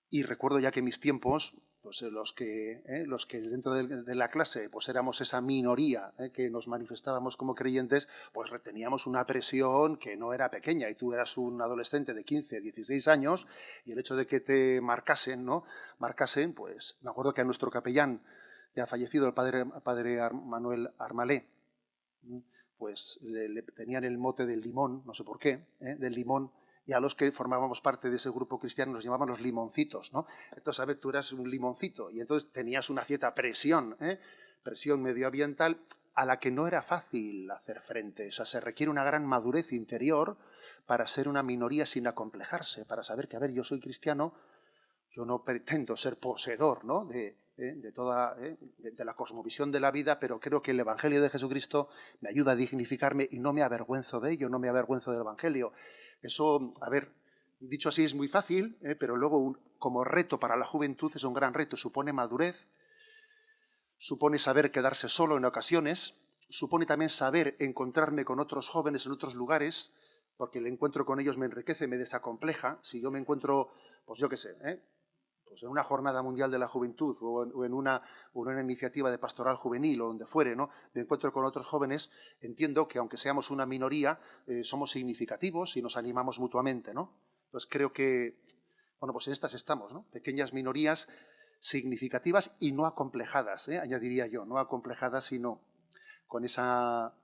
Speaker 3: Y recuerdo ya que en mis tiempos, pues los que dentro de la clase pues éramos esa minoría que nos manifestábamos como creyentes, pues teníamos una presión que no era pequeña, y tú eras un adolescente de 15, 16 años, y el hecho de que te marcasen, pues me acuerdo que a nuestro capellán, ya fallecido, el padre Manuel Armalé, pues le tenían el mote del limón, no sé por qué, del limón, y a los que formábamos parte de ese grupo cristiano nos llamaban los limoncitos, ¿no? Entonces, ¿sabes? Tú eras un limoncito y entonces tenías una cierta presión, presión medioambiental a la que no era fácil hacer frente. O sea, se requiere una gran madurez interior para ser una minoría sin acomplejarse, para saber que, a ver, yo soy cristiano, yo no pretendo ser poseedor, ¿no?, de la cosmovisión de la vida, pero creo que el Evangelio de Jesucristo me ayuda a dignificarme y no me avergüenzo de ello, no me avergüenzo del Evangelio. Eso, a ver, dicho así es muy fácil, pero luego como reto para la juventud es un gran reto. Supone madurez, supone saber quedarse solo en ocasiones, supone también saber encontrarme con otros jóvenes en otros lugares, porque el encuentro con ellos me enriquece, me desacompleja. Si yo me encuentro, pues yo qué sé, pues en una jornada mundial de la juventud o en una iniciativa de pastoral juvenil o donde fuere, ¿no?, me encuentro con otros jóvenes, entiendo que aunque seamos una minoría, somos significativos y nos animamos mutuamente, ¿no? Entonces creo que, bueno, pues en estas estamos, ¿no? Pequeñas minorías significativas y no acomplejadas, añadiría yo, no acomplejadas, sino con esa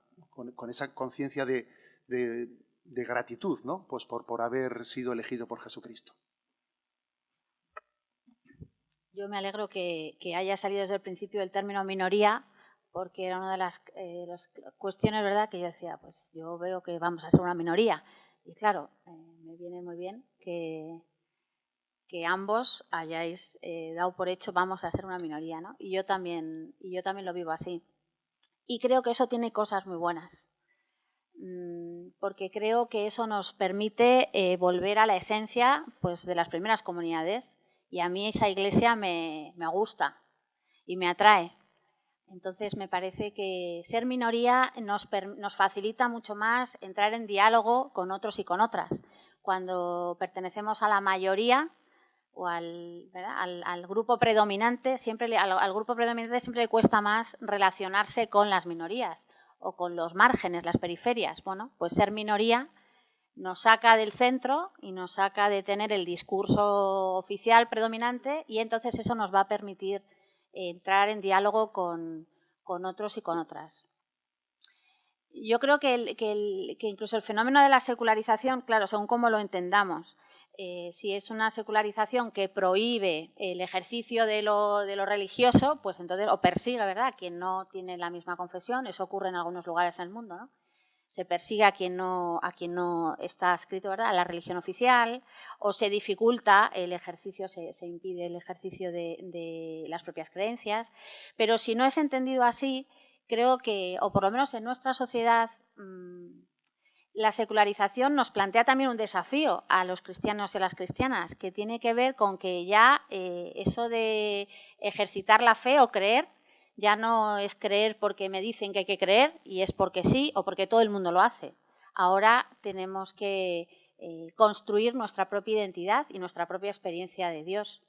Speaker 3: conciencia de gratitud, ¿no?, pues por haber sido elegido por Jesucristo.
Speaker 2: Yo me alegro que haya salido desde el principio el término minoría, porque era una de las cuestiones, ¿verdad?, que yo decía, pues yo veo que vamos a ser una minoría. Y claro, me viene muy bien que ambos hayáis dado por hecho vamos a ser una minoría, ¿no? Y yo también lo vivo así. Y creo que eso tiene cosas muy buenas, porque creo que eso nos permite volver a la esencia, pues, de las primeras comunidades. Y a mí esa iglesia me gusta y me atrae. Entonces me parece que ser minoría nos facilita mucho más entrar en diálogo con otros y con otras. Cuando pertenecemos a la mayoría o al grupo predominante, al grupo predominante siempre le cuesta más relacionarse con las minorías o con los márgenes, las periferias. Bueno, pues ser minoría nos saca del centro y nos saca de tener el discurso oficial predominante, y entonces eso nos va a permitir entrar en diálogo con otros y con otras. Yo creo que incluso el fenómeno de la secularización, claro, según cómo lo entendamos, si es una secularización que prohíbe el ejercicio de lo religioso, pues entonces, o persigue, ¿verdad?, a quien no tiene la misma confesión. Eso ocurre en algunos lugares en el mundo, ¿no? Se persigue a quien no está adscrito, ¿verdad?, a la religión oficial, o se dificulta el ejercicio, se impide el ejercicio de las propias creencias. Pero si no es entendido así, creo que, o por lo menos en nuestra sociedad, la secularización nos plantea también un desafío a los cristianos y a las cristianas, que tiene que ver con que ya eso de ejercitar la fe o creer, ya no es creer porque me dicen que hay que creer y es porque sí o porque todo el mundo lo hace. Ahora tenemos que construir nuestra propia identidad y nuestra propia experiencia de Dios.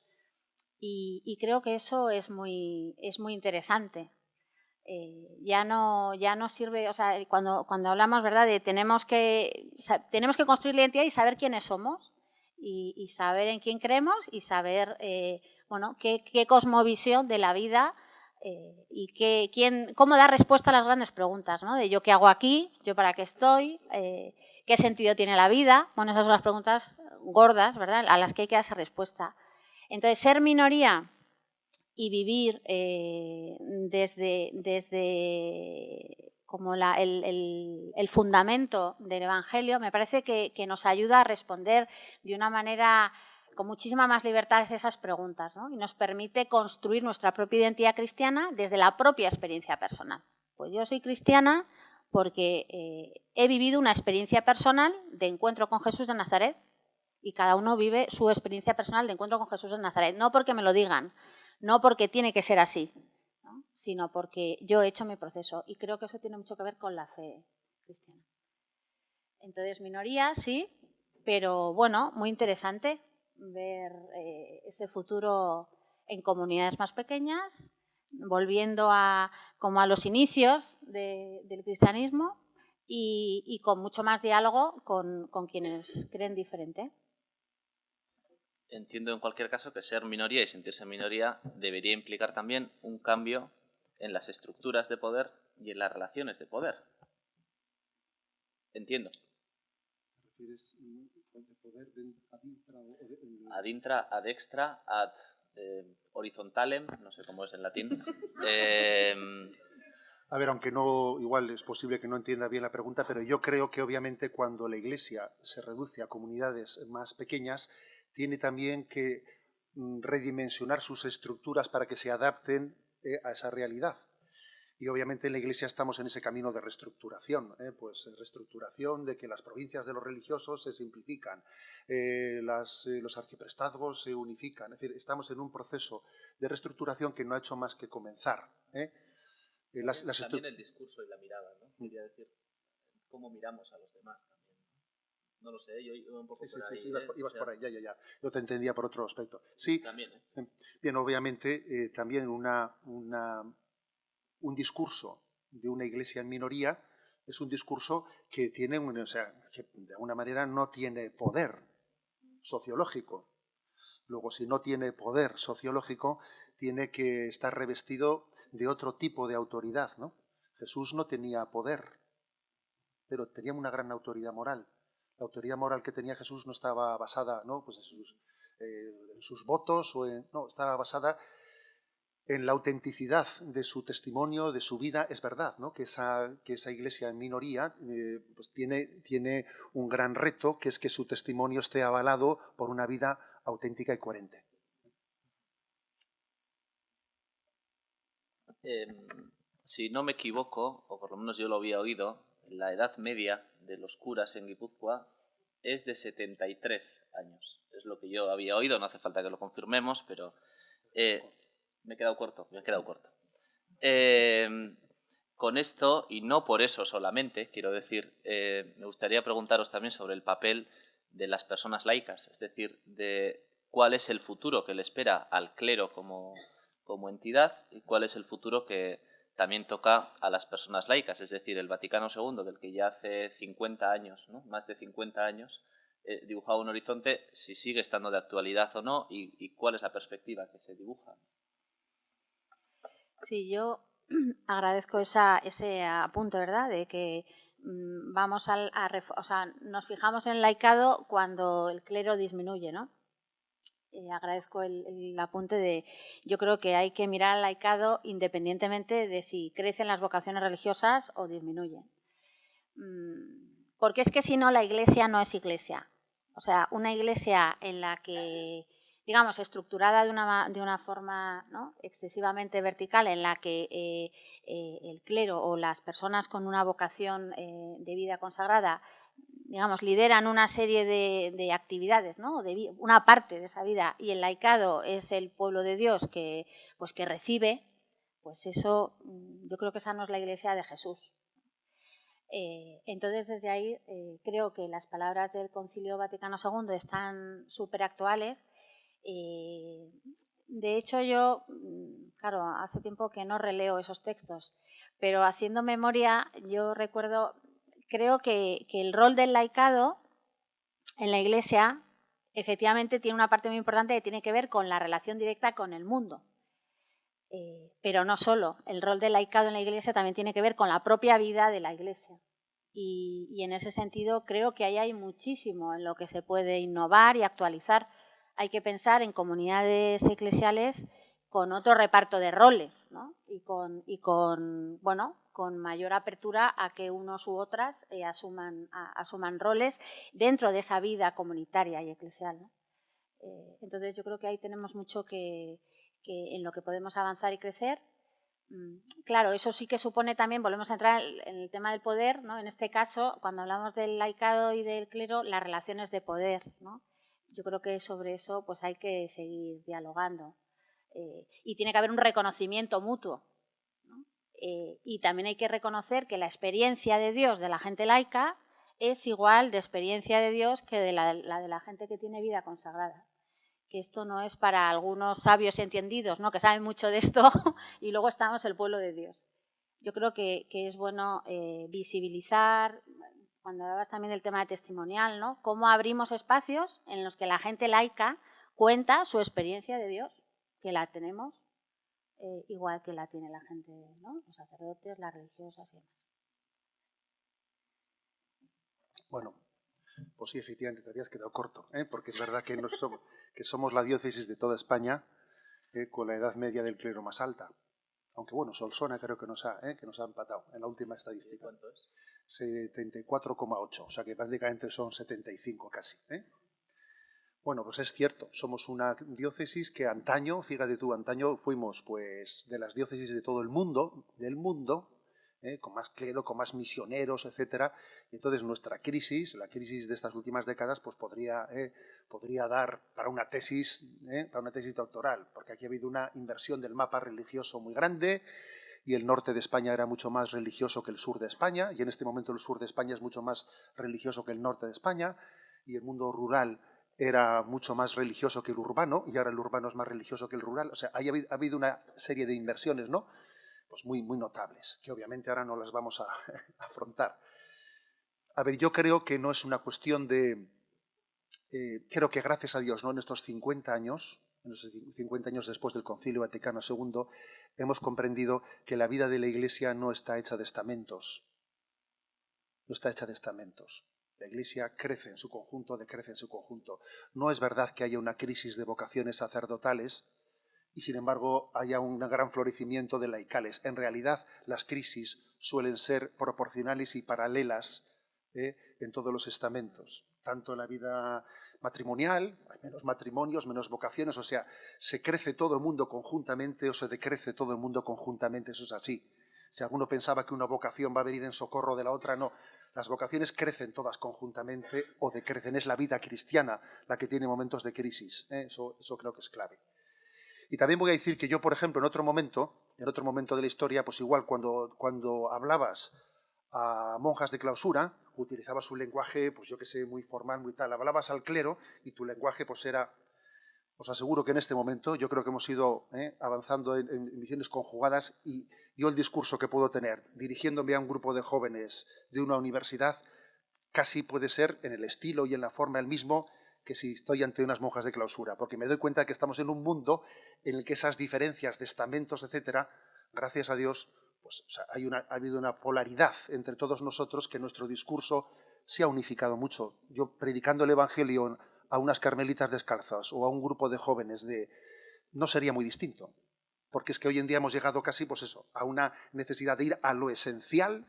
Speaker 2: Y creo que eso es muy interesante. Ya no sirve, o sea, cuando hablamos, ¿verdad?, de tenemos que construir la identidad y saber quiénes somos y saber en quién creemos y saber bueno, qué cosmovisión de la vida y cómo dar respuesta a las grandes preguntas, ¿no? De yo qué hago aquí, yo para qué estoy, qué sentido tiene la vida. Bueno, esas son las preguntas gordas, ¿verdad?, a las que hay que dar respuesta. Entonces, ser minoría y vivir desde como el fundamento del Evangelio, me parece que nos ayuda a responder de una manera con muchísima más libertad a esas preguntas, ¿no? Y nos permite construir nuestra propia identidad cristiana desde la propia experiencia personal. Pues yo soy cristiana porque he vivido una experiencia personal de encuentro con Jesús de Nazaret, y cada uno vive su experiencia personal de encuentro con Jesús de Nazaret, no porque me lo digan, no porque tiene que ser así, ¿no?, sino porque yo he hecho mi proceso, y creo que eso tiene mucho que ver con la fe cristiana. Entonces, minoría, sí, pero bueno, muy interesante ver ese futuro en comunidades más pequeñas, volviendo como a los inicios del cristianismo y con mucho más diálogo con quienes creen diferente.
Speaker 1: Entiendo en cualquier caso que ser minoría y sentirse minoría debería implicar también un cambio en las estructuras de poder y en las relaciones de poder. Entiendo.
Speaker 3: ¿Refieres de poder ad intra o
Speaker 1: ad intra, ad extra, ad horizontalem, no sé cómo es en latín.
Speaker 3: A ver, aunque no, igual es posible que no entienda bien la pregunta, pero yo creo que obviamente cuando la Iglesia se reduce a comunidades más pequeñas, tiene también que redimensionar sus estructuras para que se adapten a esa realidad. Y obviamente en la Iglesia estamos en ese camino de reestructuración, pues reestructuración de que las provincias de los religiosos se simplifican, los arciprestazgos se unifican. Es decir, estamos en un proceso de reestructuración que no ha hecho más que comenzar.
Speaker 1: También el discurso y la mirada, ¿no? Quería decir, cómo miramos a los demás también. No lo sé, yo iba un poco por ahí.
Speaker 3: Sí, ibas por ahí, ya. Yo te entendía por otro aspecto. Sí,
Speaker 1: también,
Speaker 3: bien, obviamente también un discurso de una iglesia en minoría es un discurso que tiene, o sea, que de alguna manera no tiene poder sociológico. Luego, si no tiene poder sociológico, tiene que estar revestido de otro tipo de autoridad, ¿no? Jesús no tenía poder, pero tenía una gran autoridad moral. La autoridad moral que tenía Jesús no estaba basada, ¿no?, pues en sus votos, no, estaba basada en la autenticidad de su testimonio, de su vida. Es verdad, ¿no?, que esa iglesia en minoría pues tiene un gran reto, que es que su testimonio esté avalado por una vida auténtica y coherente.
Speaker 1: Si no me equivoco, o por lo menos yo lo había oído, la edad media de los curas en Guipúzcoa es de 73 años. Es lo que yo había oído, no hace falta que lo confirmemos, pero me he quedado corto. Con esto, y no por eso solamente, quiero decir, me gustaría preguntaros también sobre el papel de las personas laicas, es decir, de cuál es el futuro que le espera al clero como entidad y cuál es el futuro que también toca a las personas laicas, es decir, el Vaticano II, del que ya hace 50 años, ¿no? Más de 50 años, dibujaba un horizonte, si sigue estando de actualidad o no, y cuál es la perspectiva que se dibuja.
Speaker 2: Sí, yo agradezco ese apunte, ¿verdad?, de que vamos o sea, nos fijamos en el laicado cuando el clero disminuye, ¿no? Agradezco el apunte de, yo creo que hay que mirar al laicado independientemente de si crecen las vocaciones religiosas o disminuyen. Porque es que si no, la Iglesia no es Iglesia. O sea, una Iglesia en la que, digamos, estructurada de una forma, ¿no?, excesivamente vertical, en la que el clero o las personas con una vocación de vida consagrada, digamos, lideran una serie de actividades, ¿no?, una parte de esa vida, y el laicado es el pueblo de Dios que recibe, pues eso, yo creo que esa no es la Iglesia de Jesús. Entonces, desde ahí, creo que las palabras del Concilio Vaticano II están súper actuales. De hecho, yo, claro, hace tiempo que no releo esos textos, pero haciendo memoria, yo recuerdo, creo que el rol del laicado en la Iglesia efectivamente tiene una parte muy importante que tiene que ver con la relación directa con el mundo. Pero no solo, el rol del laicado en la Iglesia también tiene que ver con la propia vida de la Iglesia. Y en ese sentido creo que ahí hay muchísimo en lo que se puede innovar y actualizar. Hay que pensar en comunidades eclesiales con otro reparto de roles, ¿no? y con mayor apertura a que unos u otras asuman roles dentro de esa vida comunitaria y eclesial, ¿no? Entonces yo creo que ahí tenemos mucho que en lo que podemos avanzar y crecer. Claro, eso sí que supone también, volvemos a entrar en el tema del poder, ¿no? En este caso, cuando hablamos del laicado y del clero, las relaciones de poder, ¿no? Yo creo que sobre eso pues hay que seguir dialogando. Y tiene que haber un reconocimiento mutuo, ¿no? Y también hay que reconocer que la experiencia de Dios de la gente laica es igual de experiencia de Dios que de la de la gente que tiene vida consagrada. Que esto no es para algunos sabios y entendidos, ¿no?, que saben mucho de esto, y luego estamos el pueblo de Dios. Yo creo que es bueno visibilizar, cuando hablabas también del tema de testimonial, ¿no?, cómo abrimos espacios en los que la gente laica cuenta su experiencia de Dios, que la tenemos igual que la tiene la gente, ¿no?, los sacerdotes, las religiosas y demás.
Speaker 3: Bueno, pues sí, efectivamente, te habías quedado corto, porque es verdad que, que somos la diócesis de toda España con la edad media del clero más alta. Aunque bueno, Solsona creo que nos ha empatado en la última estadística.
Speaker 1: ¿Cuánto es?
Speaker 3: 74,8, o sea que prácticamente son 75 casi. Bueno, pues es cierto, somos una diócesis que antaño, fíjate tú, antaño fuimos pues de las diócesis de todo el mundo, con más clero, con más misioneros, etcétera. Y entonces nuestra crisis, la crisis de estas últimas décadas, pues podría dar para una tesis doctoral, porque aquí ha habido una inversión del mapa religioso muy grande, y el norte de España era mucho más religioso que el sur de España, y en este momento el sur de España es mucho más religioso que el norte de España, y el mundo rural era mucho más religioso que el urbano, y ahora el urbano es más religioso que el rural. O sea, ha habido una serie de inversiones, ¿no?, pues muy, muy notables, que obviamente ahora no las vamos a afrontar. A ver, yo creo que no es una cuestión de... creo que gracias a Dios, ¿no?, en estos 50 años después del Concilio Vaticano II, hemos comprendido que la vida de la Iglesia no está hecha de estamentos. No está hecha de estamentos. La Iglesia crece en su conjunto, decrece en su conjunto. No es verdad que haya una crisis de vocaciones sacerdotales y, sin embargo, haya un gran florecimiento de laicales. En realidad, las crisis suelen ser proporcionales y paralelas en todos los estamentos, tanto en la vida matrimonial, hay menos matrimonios, menos vocaciones, o sea, se crece todo el mundo conjuntamente o se decrece todo el mundo conjuntamente, eso es así. Si alguno pensaba que una vocación va a venir en socorro de la otra, no. Las vocaciones crecen todas conjuntamente o decrecen. Es la vida cristiana la que tiene momentos de crisis. Eso creo que es clave. Y también voy a decir que yo, por ejemplo, en otro momento de la historia, pues igual cuando hablabas a monjas de clausura, utilizabas un lenguaje, pues yo que sé, muy formal, muy tal. Hablabas al clero y tu lenguaje pues era Os aseguro que en este momento yo creo que hemos ido avanzando en misiones conjugadas y yo el discurso que puedo tener dirigiéndome a un grupo de jóvenes de una universidad casi puede ser en el estilo y en la forma el mismo que si estoy ante unas monjas de clausura, porque me doy cuenta que estamos en un mundo en el que esas diferencias de estamentos, etcétera, gracias a Dios, pues o sea, ha habido una polaridad entre todos nosotros que nuestro discurso se ha unificado mucho. Yo predicando el Evangelio a unas carmelitas descalzas o a un grupo de jóvenes no sería muy distinto, porque es que hoy en día hemos llegado casi, pues eso, a una necesidad de ir a lo esencial,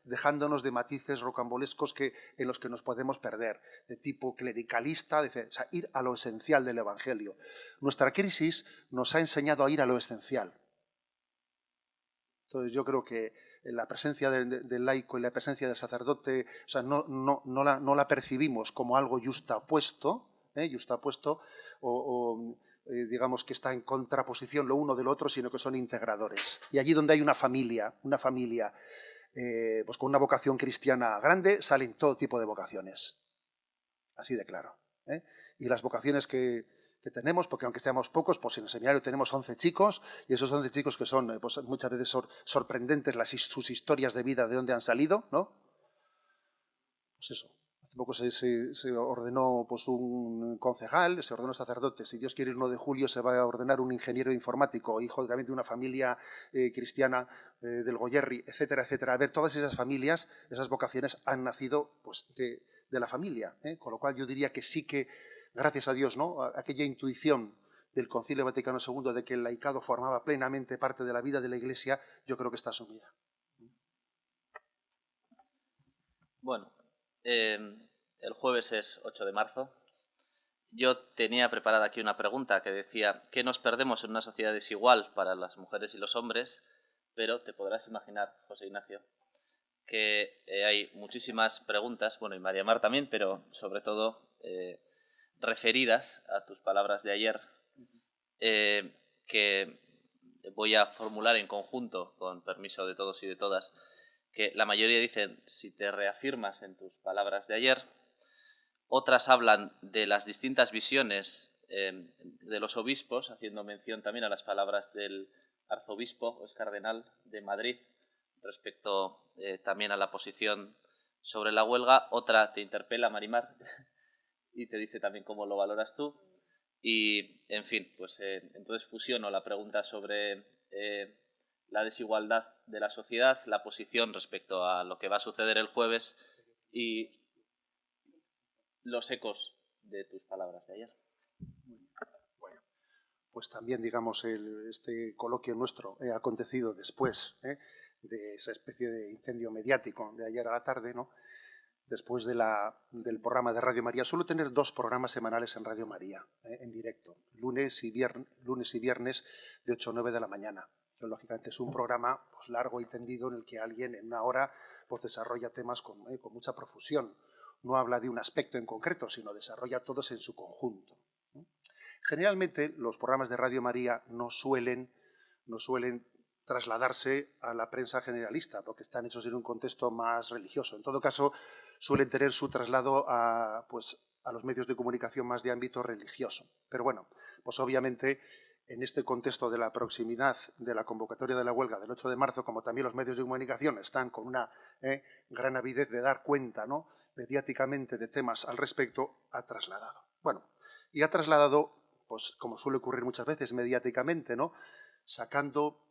Speaker 3: dejándonos de matices rocambolescos en los que nos podemos perder, de tipo clericalista, o sea, ir a lo esencial del Evangelio. Nuestra crisis nos ha enseñado a ir a lo esencial. Entonces yo creo que la presencia del laico y la presencia del sacerdote, o sea, no la percibimos como algo justapuesto, digamos que está en contraposición lo uno del otro, sino que son integradores. Y allí donde hay una familia pues con una vocación cristiana grande, salen todo tipo de vocaciones. Así de claro. Y las vocaciones que tenemos, porque aunque seamos pocos, pues en el seminario tenemos 11 chicos, y esos 11 chicos que son pues muchas veces sorprendentes sus historias de vida, de dónde han salido, ¿no? Pues eso. Hace poco se ordenó pues, un concejal, se ordenó sacerdote. Si Dios quiere, el 1 de julio se va a ordenar un ingeniero informático, hijo también de una familia cristiana del Goyerri, etcétera, etcétera. A ver, todas esas familias, esas vocaciones han nacido pues, de la familia. Con lo cual yo diría que sí que, gracias a Dios, ¿no? Aquella intuición del Concilio Vaticano II de que el laicado formaba plenamente parte de la vida de la Iglesia, yo creo que está asumida.
Speaker 1: Bueno, el jueves es 8 de marzo. Yo tenía preparada aquí una pregunta que decía ¿qué nos perdemos en una sociedad desigual para las mujeres y los hombres? Pero te podrás imaginar, José Ignacio, que hay muchísimas preguntas, bueno, y María Mar también, pero sobre todo referidas a tus palabras de ayer, que voy a formular en conjunto, con permiso de todos y de todas, que la mayoría dicen si te reafirmas en tus palabras de ayer. Otras hablan de las distintas visiones de los obispos, haciendo mención también a las palabras del arzobispo o excardenal de Madrid respecto también a la posición sobre la huelga. Otra te interpela, Marimar, y te dice también cómo lo valoras tú. Y, en fin, pues entonces fusiono la pregunta sobre la desigualdad de la sociedad, la posición respecto a lo que va a suceder el jueves y los ecos de tus palabras de ayer.
Speaker 3: Bueno, pues también, digamos, este coloquio nuestro ha acontecido después de esa especie de incendio mediático de ayer a la tarde, ¿no? Después del programa de Radio María. Suelo tener 2 programas semanales en Radio María, en directo, lunes y viernes de 8 a 9 de la mañana. Que, lógicamente es un programa pues, largo y tendido en el que alguien en una hora pues, desarrolla temas con mucha profusión. No habla de un aspecto en concreto, sino desarrolla todos en su conjunto. Generalmente los programas de Radio María no suelen trasladarse a la prensa generalista, porque están hechos en un contexto más religioso. En todo caso, suelen tener su traslado a los medios de comunicación más de ámbito religioso. Pero bueno, pues obviamente en este contexto de la proximidad de la convocatoria de la huelga del 8 de marzo, como también los medios de comunicación están con una gran avidez de dar cuenta, ¿no?, mediáticamente de temas al respecto, ha trasladado. Bueno, y ha trasladado, pues como suele ocurrir muchas veces mediáticamente, ¿no?, sacando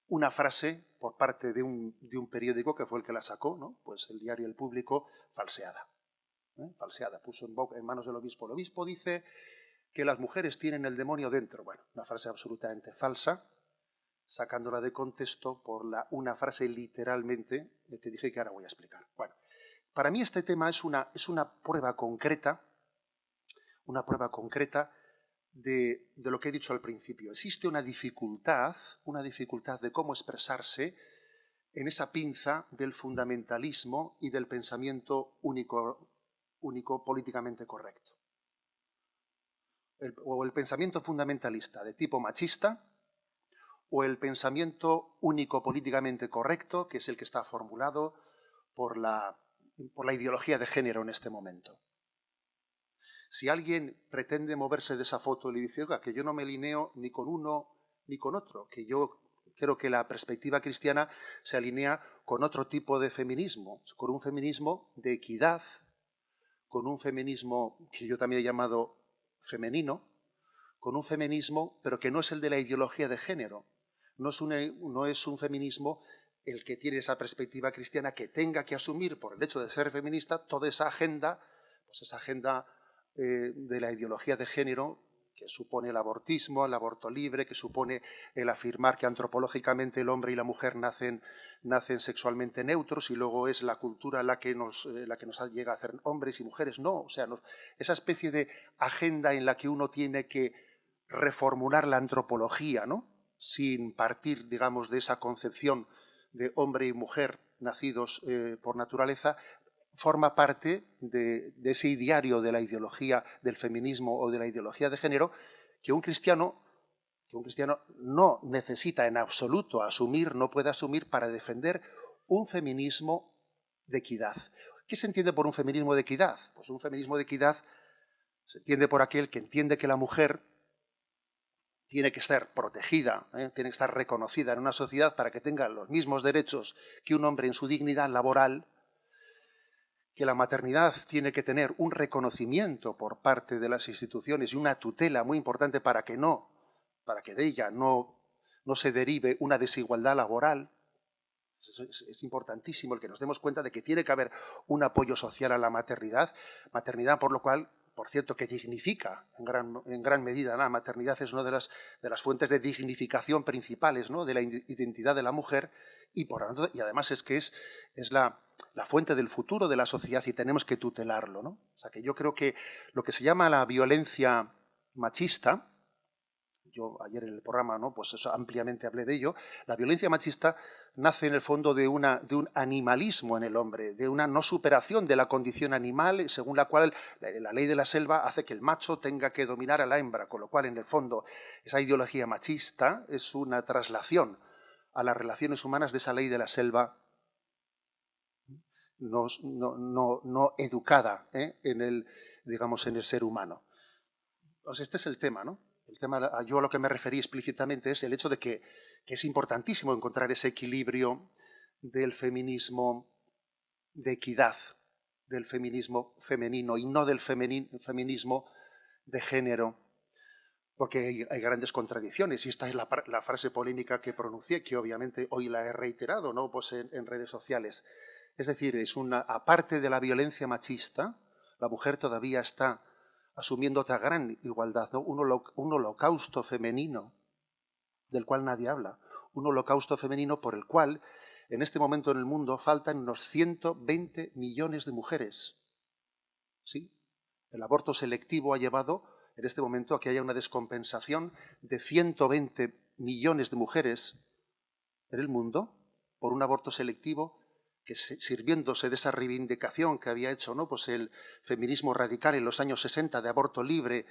Speaker 3: una frase por parte de un periódico que fue el que la sacó, ¿no?, pues el diario El Público, falseada. Falseada, puso en manos del obispo. El obispo dice que las mujeres tienen el demonio dentro. Bueno, una frase absolutamente falsa, sacándola de contexto por una frase literalmente que dije que ahora voy a explicar. Bueno, para mí este tema es una prueba concreta, de lo que he dicho al principio. Existe una dificultad de cómo expresarse en esa pinza del fundamentalismo y del pensamiento único políticamente correcto. O el pensamiento fundamentalista de tipo machista, o el pensamiento único políticamente correcto, que es el que está formulado por la ideología de género en este momento. Si alguien pretende moverse de esa foto y le dice, oiga, que yo no me alineo ni con uno ni con otro, que yo creo que la perspectiva cristiana se alinea con otro tipo de feminismo, con un feminismo de equidad, con un feminismo que yo también he llamado femenino, con un feminismo, pero que no es el de la ideología de género. No es un feminismo el que tiene esa perspectiva cristiana que tenga que asumir, por el hecho de ser feminista, toda esa agenda, pues esa agenda de la ideología de género, que supone el abortismo, el aborto libre, que supone el afirmar que antropológicamente el hombre y la mujer nacen sexualmente neutros y luego es la cultura la que nos llega a hacer hombres y mujeres. No, o sea, esa especie de agenda en la que uno tiene que reformular la antropología, ¿no? Sin partir, digamos, de esa concepción de hombre y mujer nacidos por naturaleza, forma parte de ese ideario de la ideología del feminismo o de la ideología de género que un cristiano no necesita en absoluto asumir, no puede asumir para defender un feminismo de equidad. ¿Qué se entiende por un feminismo de equidad? Pues un feminismo de equidad se entiende por aquel que entiende que la mujer tiene que ser protegida, tiene que estar reconocida en una sociedad para que tenga los mismos derechos que un hombre en su dignidad laboral, que la maternidad tiene que tener un reconocimiento por parte de las instituciones y una tutela muy importante para que de ella no se derive una desigualdad laboral. Es importantísimo el que nos demos cuenta de que tiene que haber un apoyo social a la maternidad por lo cual, por cierto, que dignifica en gran medida, ¿no? La maternidad es una de las fuentes de dignificación principales, ¿no? De la identidad de la mujer y además es que es la fuente del futuro de la sociedad y tenemos que tutelarlo, ¿no? O sea que yo creo que lo que se llama la violencia machista, yo ayer en el programa, ¿no? Pues eso, ampliamente hablé de ello. La violencia machista nace en el fondo de un animalismo en el hombre, de una no superación de la condición animal, según la cual la ley de la selva hace que el macho tenga que dominar a la hembra, con lo cual, en el fondo, esa ideología machista es una traslación a las relaciones humanas de esa ley de la selva no educada en el ser humano. Pues este es el tema, ¿no? Yo a lo que me referí explícitamente es el hecho de que es importantísimo encontrar ese equilibrio del feminismo de equidad, del feminismo femenino y no del feminismo de género, porque hay grandes contradicciones y esta es la frase polémica que pronuncié, que obviamente hoy la he reiterado, ¿no? Pues en redes sociales. Es decir, aparte de la violencia machista, la mujer todavía está asumiendo otra gran igualdad, ¿no? Un holocausto femenino del cual nadie habla. Un holocausto femenino por el cual en este momento en el mundo faltan unos 120 millones de mujeres. ¿Sí? El aborto selectivo ha llevado en este momento a que haya una descompensación de 120 millones de mujeres en el mundo por un aborto selectivo que, sirviéndose de esa reivindicación que había hecho, ¿no? Pues el feminismo radical en los años 60 de aborto libre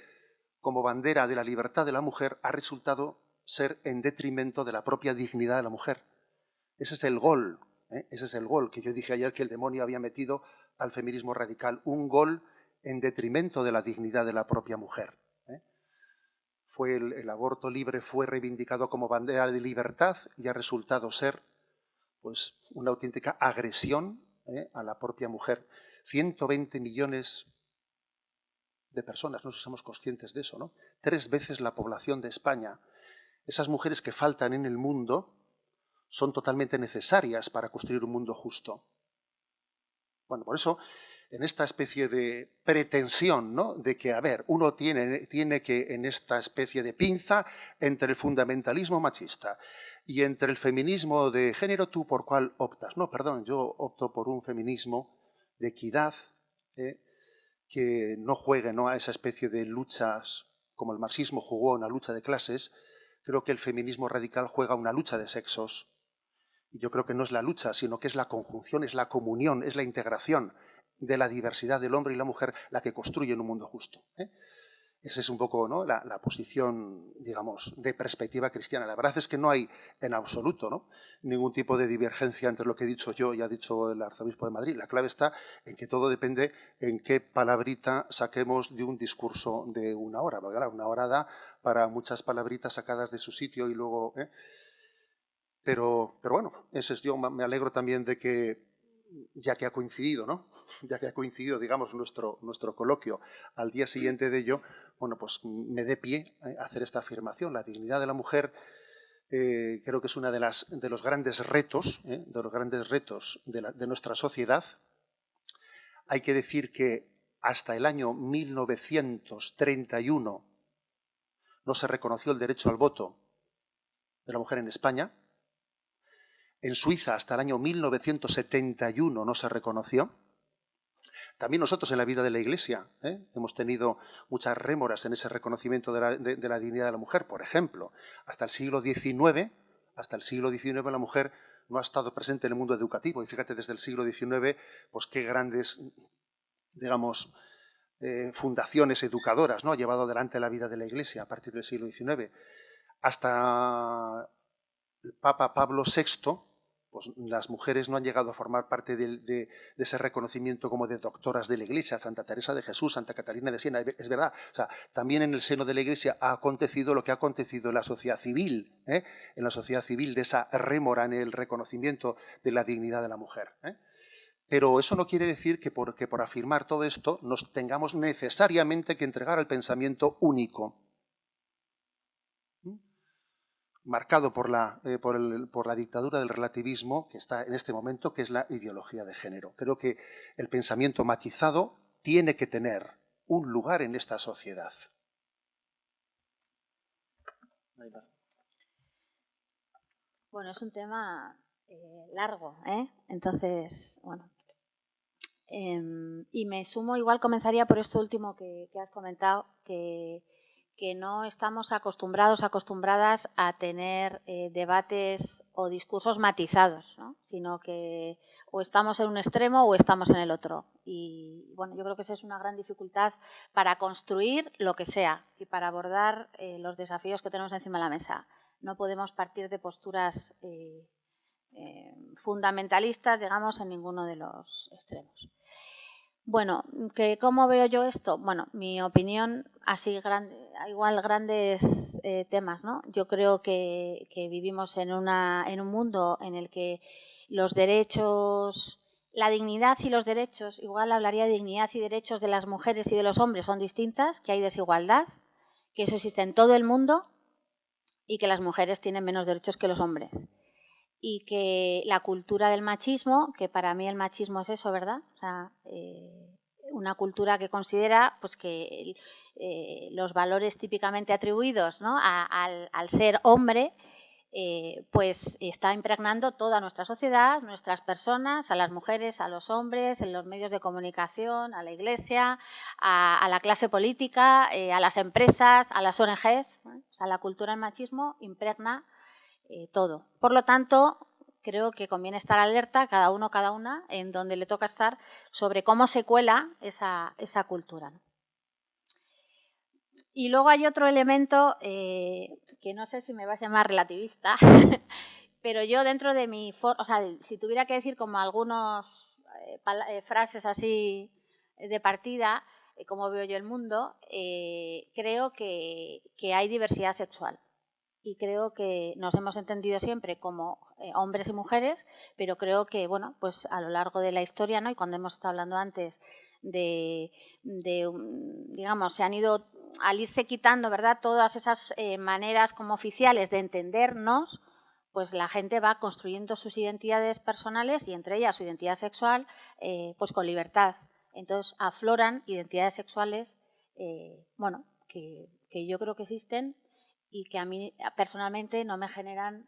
Speaker 3: como bandera de la libertad de la mujer, ha resultado ser en detrimento de la propia dignidad de la mujer. Ese es el gol, ese es el gol que yo dije ayer que el demonio había metido al feminismo radical, un gol en detrimento de la dignidad de la propia mujer. El aborto libre fue reivindicado como bandera de libertad y ha resultado ser pues una auténtica agresión a la propia mujer. 120 millones de personas, no sé si somos conscientes de eso, ¿no? 3 veces la población de España. Esas mujeres que faltan en el mundo son totalmente necesarias para construir un mundo justo. Bueno, por eso, en esta especie de pretensión, ¿no? De que, a ver, uno tiene que, en esta especie de pinza entre el fundamentalismo machista y entre el feminismo de género, ¿tú por cuál optas? No, perdón, yo opto por un feminismo de equidad, que no juegue, ¿no? A esa especie de luchas, como el marxismo jugó una lucha de clases. Creo que el feminismo radical juega una lucha de sexos. Y yo creo que no es la lucha, sino que es la conjunción, es la comunión, es la integración de la diversidad del hombre y la mujer la que construye un mundo justo. Esa es un poco, ¿no?, la posición, digamos, de perspectiva cristiana. La verdad es que no hay en absoluto, ¿no?, ningún tipo de divergencia entre lo que he dicho yo y ha dicho el arzobispo de Madrid. La clave está en que todo depende en qué palabrita saquemos de un discurso de una hora. Porque claro, una hora da para muchas palabritas sacadas de su sitio y luego... Pero bueno, yo me alegro también de que, ya que ha coincidido, ¿no?, ya que ha coincidido, digamos, nuestro coloquio al día siguiente de ello, bueno, pues me dé pie a hacer esta afirmación. La dignidad de la mujer creo que es uno de los grandes retos, de nuestra sociedad. Hay que decir que hasta el año 1931 no se reconoció el derecho al voto de la mujer en España. En Suiza hasta el año 1971 no se reconoció. También nosotros en la vida de la Iglesia hemos tenido muchas rémoras en ese reconocimiento de la dignidad de la mujer. Por ejemplo, hasta el siglo XIX la mujer no ha estado presente en el mundo educativo. Y fíjate, desde el siglo XIX, pues qué grandes, digamos, fundaciones educadoras, ¿no?, ha llevado adelante la vida de la Iglesia a partir del siglo XIX. Hasta el Papa Pablo VI, pues las mujeres no han llegado a formar parte de ese reconocimiento como de doctoras de la Iglesia. Santa Teresa de Jesús, Santa Catalina de Siena, es verdad. O sea, también en el seno de la Iglesia ha acontecido lo que ha acontecido en la sociedad civil, en la sociedad civil, de esa rémora en el reconocimiento de la dignidad de la mujer. Pero eso no quiere decir que por afirmar todo esto nos tengamos necesariamente que entregar al pensamiento único, marcado por la dictadura del relativismo que está en este momento, que es la ideología de género. Creo que el pensamiento matizado tiene que tener un lugar en esta sociedad.
Speaker 2: Bueno, es un tema largo, entonces, bueno. Y me sumo, igual comenzaría por esto último que has comentado, que no estamos acostumbradas a tener debates o discursos matizados, ¿no?, sino que o estamos en un extremo o estamos en el otro. Y bueno, yo creo que esa es una gran dificultad para construir lo que sea y para abordar los desafíos que tenemos encima de la mesa. No podemos partir de posturas fundamentalistas, digamos, en ninguno de los extremos. Bueno, ¿cómo veo yo esto? Bueno, mi opinión, así igual grandes temas, ¿no? Yo creo que vivimos en un mundo en el que los derechos, la dignidad y los derechos, igual hablaría de dignidad y derechos de las mujeres y de los hombres son distintas, que hay desigualdad, que eso existe en todo el mundo y que las mujeres tienen menos derechos que los hombres. Y que la cultura del machismo, que para mí el machismo es eso, ¿verdad? O sea, una cultura que considera pues que los valores típicamente atribuidos, ¿no?, al ser hombre, pues está impregnando toda nuestra sociedad, nuestras personas, a las mujeres, a los hombres, en los medios de comunicación, a la Iglesia, a la clase política, a las empresas, a las ONGs. O sea, la cultura del machismo impregna todo. Por lo tanto, creo que conviene estar alerta, cada uno, cada una, en donde le toca estar, sobre cómo se cuela esa cultura. Y luego hay otro elemento que no sé si me vas a llamar relativista, pero yo dentro de mi... O sea, si tuviera que decir como algunas frases así de partida, como veo yo el mundo, creo que hay diversidad sexual. Y creo que nos hemos entendido siempre como hombres y mujeres, pero creo que, bueno, pues a lo largo de la historia, ¿no?, y cuando hemos estado hablando antes digamos, se han ido, al irse quitando, ¿verdad?, todas esas maneras como oficiales de entendernos, pues la gente va construyendo sus identidades personales y entre ellas su identidad sexual, pues con libertad. Entonces afloran identidades sexuales, bueno, que yo creo que existen y que a mí personalmente no me generan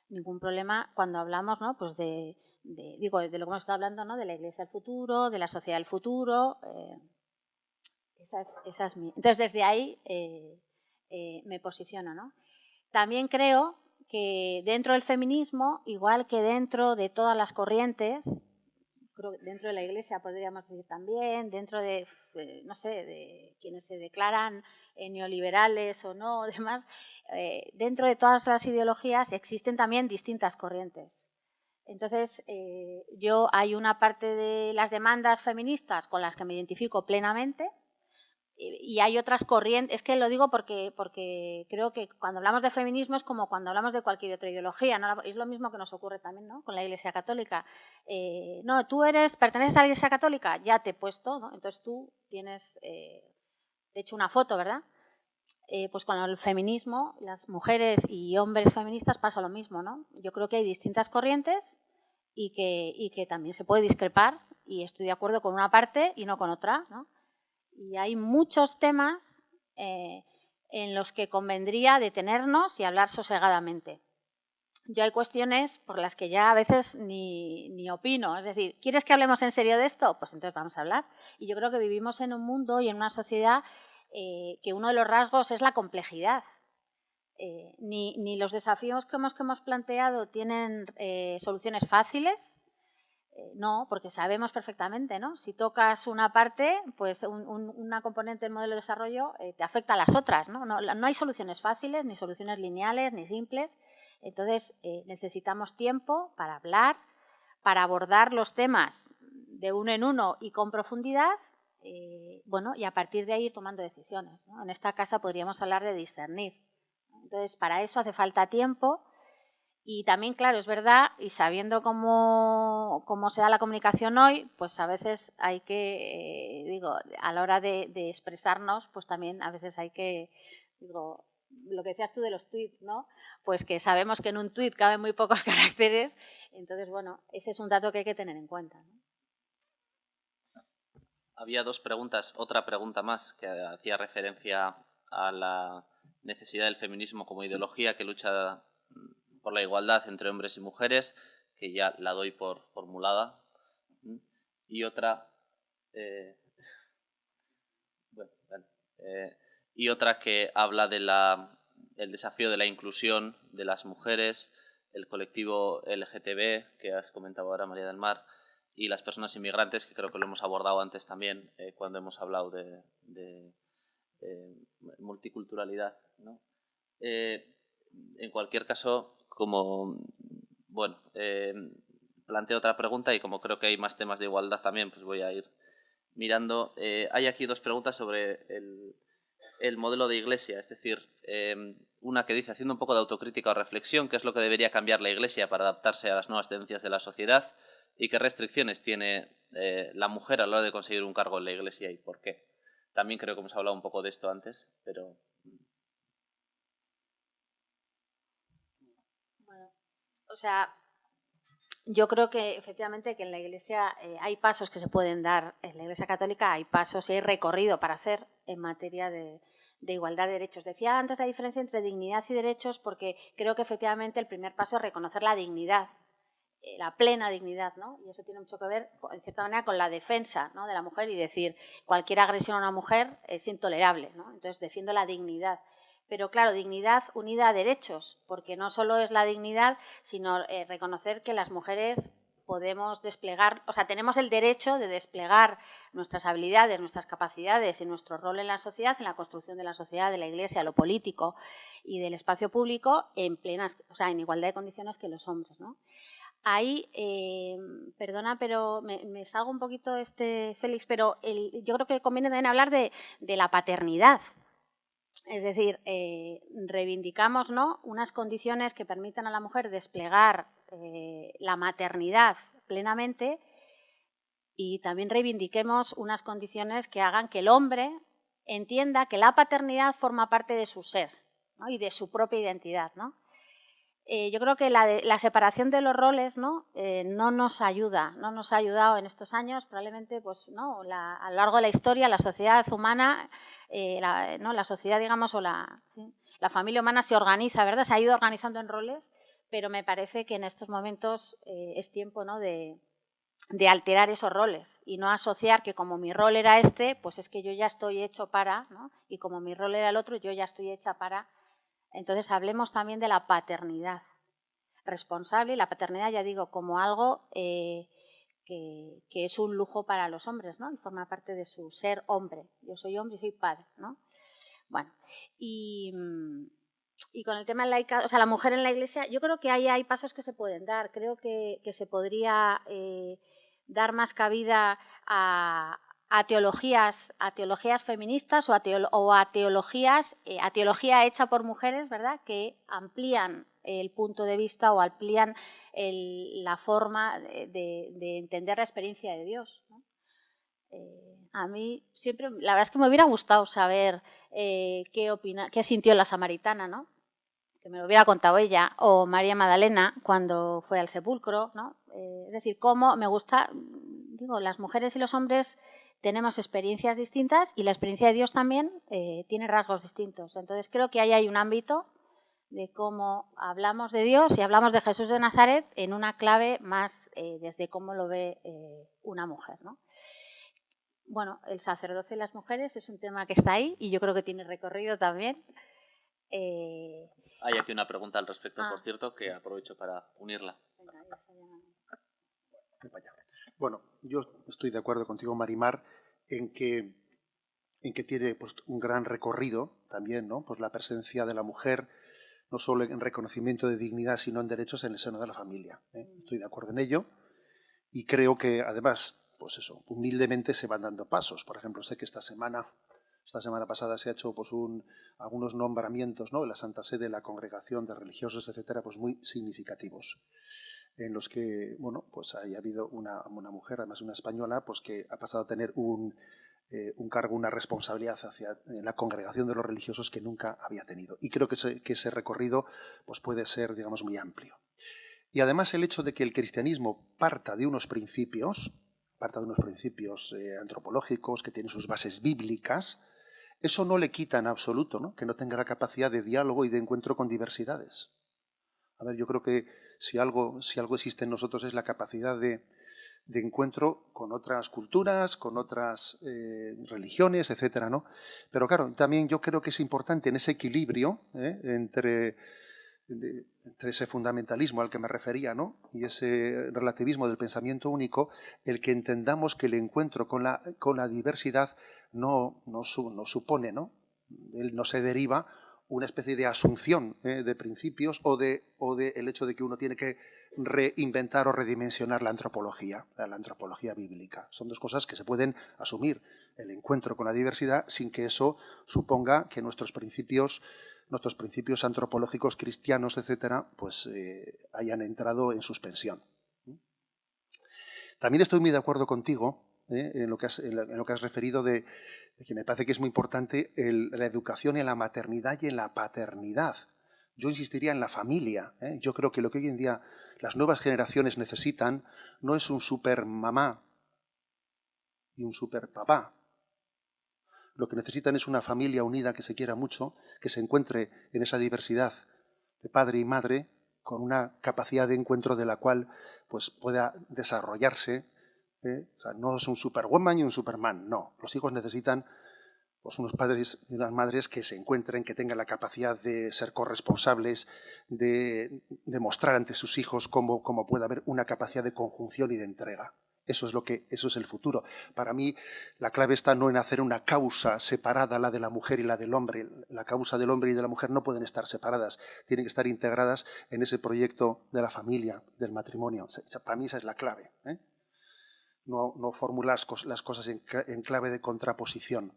Speaker 2: ningún problema cuando hablamos, ¿no?, pues de lo que hemos estado hablando, ¿no?, de la Iglesia del futuro, de la sociedad del futuro. Esa es mi... Entonces, desde ahí me posiciono, ¿no? También creo que dentro del feminismo, igual que dentro de todas las corrientes, creo que dentro de la Iglesia podríamos decir también, dentro de, no sé, de quienes se declaran neoliberales o no, demás, dentro de todas las ideologías existen también distintas corrientes. Entonces, hay una parte de las demandas feministas con las que me identifico plenamente, y hay otras corrientes. Es que lo digo porque creo que cuando hablamos de feminismo es como cuando hablamos de cualquier otra ideología, ¿no? Es lo mismo que nos ocurre también, ¿no?, con la Iglesia Católica. No, tú perteneces a la Iglesia Católica, ya te he puesto, ¿no? Entonces tú tienes, de hecho, una foto, ¿verdad? Pues con el feminismo, las mujeres y hombres feministas pasa lo mismo, ¿no? Yo creo que hay distintas corrientes y que también se puede discrepar, y estoy de acuerdo con una parte y no con otra, ¿no? Y hay muchos temas en los que convendría detenernos y hablar sosegadamente. Yo hay cuestiones por las que ya a veces ni opino. Es decir, ¿quieres que hablemos en serio de esto? Pues entonces vamos a hablar. Y yo creo que vivimos en un mundo y en una sociedad que uno de los rasgos es la complejidad. Ni los desafíos que hemos planteado tienen soluciones fáciles. No, porque sabemos perfectamente, ¿no? Si tocas una parte, pues una componente del modelo de desarrollo te afecta a las otras, ¿no? No hay soluciones fáciles, ni soluciones lineales, ni simples. Entonces, necesitamos tiempo para hablar, para abordar los temas de uno en uno y con profundidad, bueno, y a partir de ahí ir tomando decisiones, ¿no? En esta casa podríamos hablar de discernir. Entonces, para eso hace falta tiempo. Y también, claro, es verdad, y sabiendo cómo se da la comunicación hoy, pues a veces hay que, a la hora de expresarnos, pues también a veces hay que, lo que decías tú de los tuits, ¿no? Pues que sabemos que en un tuit caben muy pocos caracteres, entonces, bueno, ese es un dato que hay que tener en cuenta, ¿no?
Speaker 1: Había dos preguntas, otra pregunta más que hacía referencia a la necesidad del feminismo como ideología que lucha por la igualdad entre hombres y mujeres, que ya la doy por formulada. Y otra, y otra que habla de el desafío de la inclusión de las mujeres, el colectivo LGTB, que has comentado ahora, María del Mar, y las personas inmigrantes, que creo que lo hemos abordado antes también cuando hemos hablado de multiculturalidad, ¿no? En cualquier caso, planteo otra pregunta, y como creo que hay más temas de igualdad también, pues voy a ir mirando. Hay aquí dos preguntas sobre el modelo de iglesia, es decir, una que dice, haciendo un poco de autocrítica o reflexión, qué es lo que debería cambiar la iglesia para adaptarse a las nuevas tendencias de la sociedad y qué restricciones tiene la mujer a la hora de conseguir un cargo en la iglesia y por qué. También creo que hemos hablado un poco de esto antes, pero...
Speaker 2: Bueno, o sea, yo creo que efectivamente que en la Iglesia hay pasos que se pueden dar, en la Iglesia Católica hay pasos y hay recorrido para hacer en materia de igualdad de derechos. Decía antes la diferencia entre dignidad y derechos porque creo que efectivamente el primer paso es reconocer la dignidad, la plena dignidad, ¿no? Y eso tiene mucho que ver, en cierta manera, con la defensa, ¿no?, de la mujer y decir cualquier agresión a una mujer es intolerable, ¿no? Entonces defiendo la dignidad. Pero claro, dignidad unida a derechos, porque no solo es la dignidad, sino reconocer que las mujeres podemos desplegar, o sea, tenemos el derecho de desplegar nuestras habilidades, nuestras capacidades y nuestro rol en la sociedad, en la construcción de la sociedad, de la Iglesia, lo político y del espacio público en igualdad de condiciones que los hombres, ¿no? Ahí, perdona, pero me salgo un poquito, Félix, pero yo creo que conviene también hablar de la paternidad. Es decir, reivindicamos, ¿no?, unas condiciones que permitan a la mujer desplegar la maternidad plenamente, y también reivindiquemos unas condiciones que hagan que el hombre entienda que la paternidad forma parte de su ser, ¿no?, y de su propia identidad, ¿no? Yo creo que la separación de los roles, ¿no?, no nos ayuda, no nos ha ayudado en estos años. Probablemente, pues, ¿no?, a lo largo de la historia, la sociedad humana, la sociedad, digamos, o la familia humana se organiza, ¿verdad? Se ha ido organizando en roles, pero me parece que en estos momentos es tiempo, ¿no?, de alterar esos roles y no asociar que como mi rol era pues es que yo ya estoy hecho para, ¿no?, y como mi rol era el otro, yo ya estoy hecha para. Entonces, hablemos también de la paternidad responsable, y la paternidad, ya digo, como algo que que es un lujo para los hombres, ¿no? Y forma parte de su ser hombre. Yo soy hombre y soy padre, ¿no? Bueno, y con el tema laica, o sea, la mujer en la Iglesia, yo creo que ahí hay pasos que se pueden dar. Creo que se podría dar más cabida a teologías feministas o a teología hecha por mujeres, ¿verdad?, que amplían el punto de vista o amplían la forma de entender la experiencia de Dios, ¿no? A mí siempre, la verdad es que me hubiera gustado saber qué sintió la samaritana, ¿no?, que me lo hubiera contado ella, o María Magdalena cuando fue al sepulcro, ¿no? Es decir, cómo me gusta, digo, las mujeres y los hombres tenemos experiencias distintas y la experiencia de Dios también tiene rasgos distintos. Entonces creo que ahí hay un ámbito de cómo hablamos de Dios y hablamos de Jesús de Nazaret en una clave más desde cómo lo ve una mujer, ¿no? Bueno, el sacerdocio y las mujeres es un tema que está ahí y yo creo que tiene recorrido también.
Speaker 1: Hay aquí una pregunta al respecto, por cierto, que aprovecho para unirla.
Speaker 3: Bueno, yo estoy de acuerdo contigo, Marimar, en que tiene pues, un gran recorrido también, ¿no? Pues la presencia de la mujer, no solo en reconocimiento de dignidad, sino en derechos en el seno de la familia, ¿eh? Estoy de acuerdo en ello y creo que, además, pues eso, humildemente se van dando pasos. Por ejemplo, sé que esta semana pasada se ha hecho pues, algunos nombramientos, ¿no?, en la Santa Sede, la congregación de religiosos, etcétera, pues muy significativos, en los que, bueno, pues haya habido una mujer, además una española, pues que ha pasado a tener un cargo, una responsabilidad hacia la congregación de los religiosos que nunca había tenido. Y creo que ese recorrido pues puede ser, digamos, muy amplio. Y además el hecho de que el cristianismo parta de unos principios antropológicos, que tienen sus bases bíblicas, eso no le quita en absoluto, ¿no?, que no tenga la capacidad de diálogo y de encuentro con diversidades. A ver, yo creo que si algo existe en nosotros es la capacidad de encuentro con otras culturas, con otras religiones, etcétera, ¿no? Pero claro, también yo creo que es importante en ese equilibrio entre ese fundamentalismo al que me refería, ¿no?, y ese relativismo del pensamiento único, el que entendamos que el encuentro con la diversidad no supone, ¿no?, él no se deriva una especie de asunción de principios o de el hecho de que uno tiene que reinventar o redimensionar la antropología bíblica. Son dos cosas que se pueden asumir, el encuentro con la diversidad, sin que eso suponga que nuestros principios antropológicos cristianos, etcétera, pues hayan entrado en suspensión. También estoy muy de acuerdo contigo en lo que has referido de que me parece que es muy importante la educación en la maternidad y en la paternidad. Yo insistiría en la familia. Yo creo que lo que hoy en día las nuevas generaciones necesitan no es un super mamá y un super papá. Lo que necesitan es una familia unida que se quiera mucho, que se encuentre en esa diversidad de padre y madre, con una capacidad de encuentro de la cual pues, pueda desarrollarse. O sea, no es un superwoman y un superman, no. Los hijos necesitan pues, unos padres y unas madres que se encuentren, que tengan la capacidad de ser corresponsables, de mostrar ante sus hijos cómo puede haber una capacidad de conjunción y de entrega. Eso es el futuro. Para mí, la clave está no en hacer una causa separada, la de la mujer y la del hombre. La causa del hombre y de la mujer no pueden estar separadas, tienen que estar integradas en ese proyecto de la familia, del matrimonio. Para mí esa es la clave, ¿eh? No formular las cosas en clave de contraposición.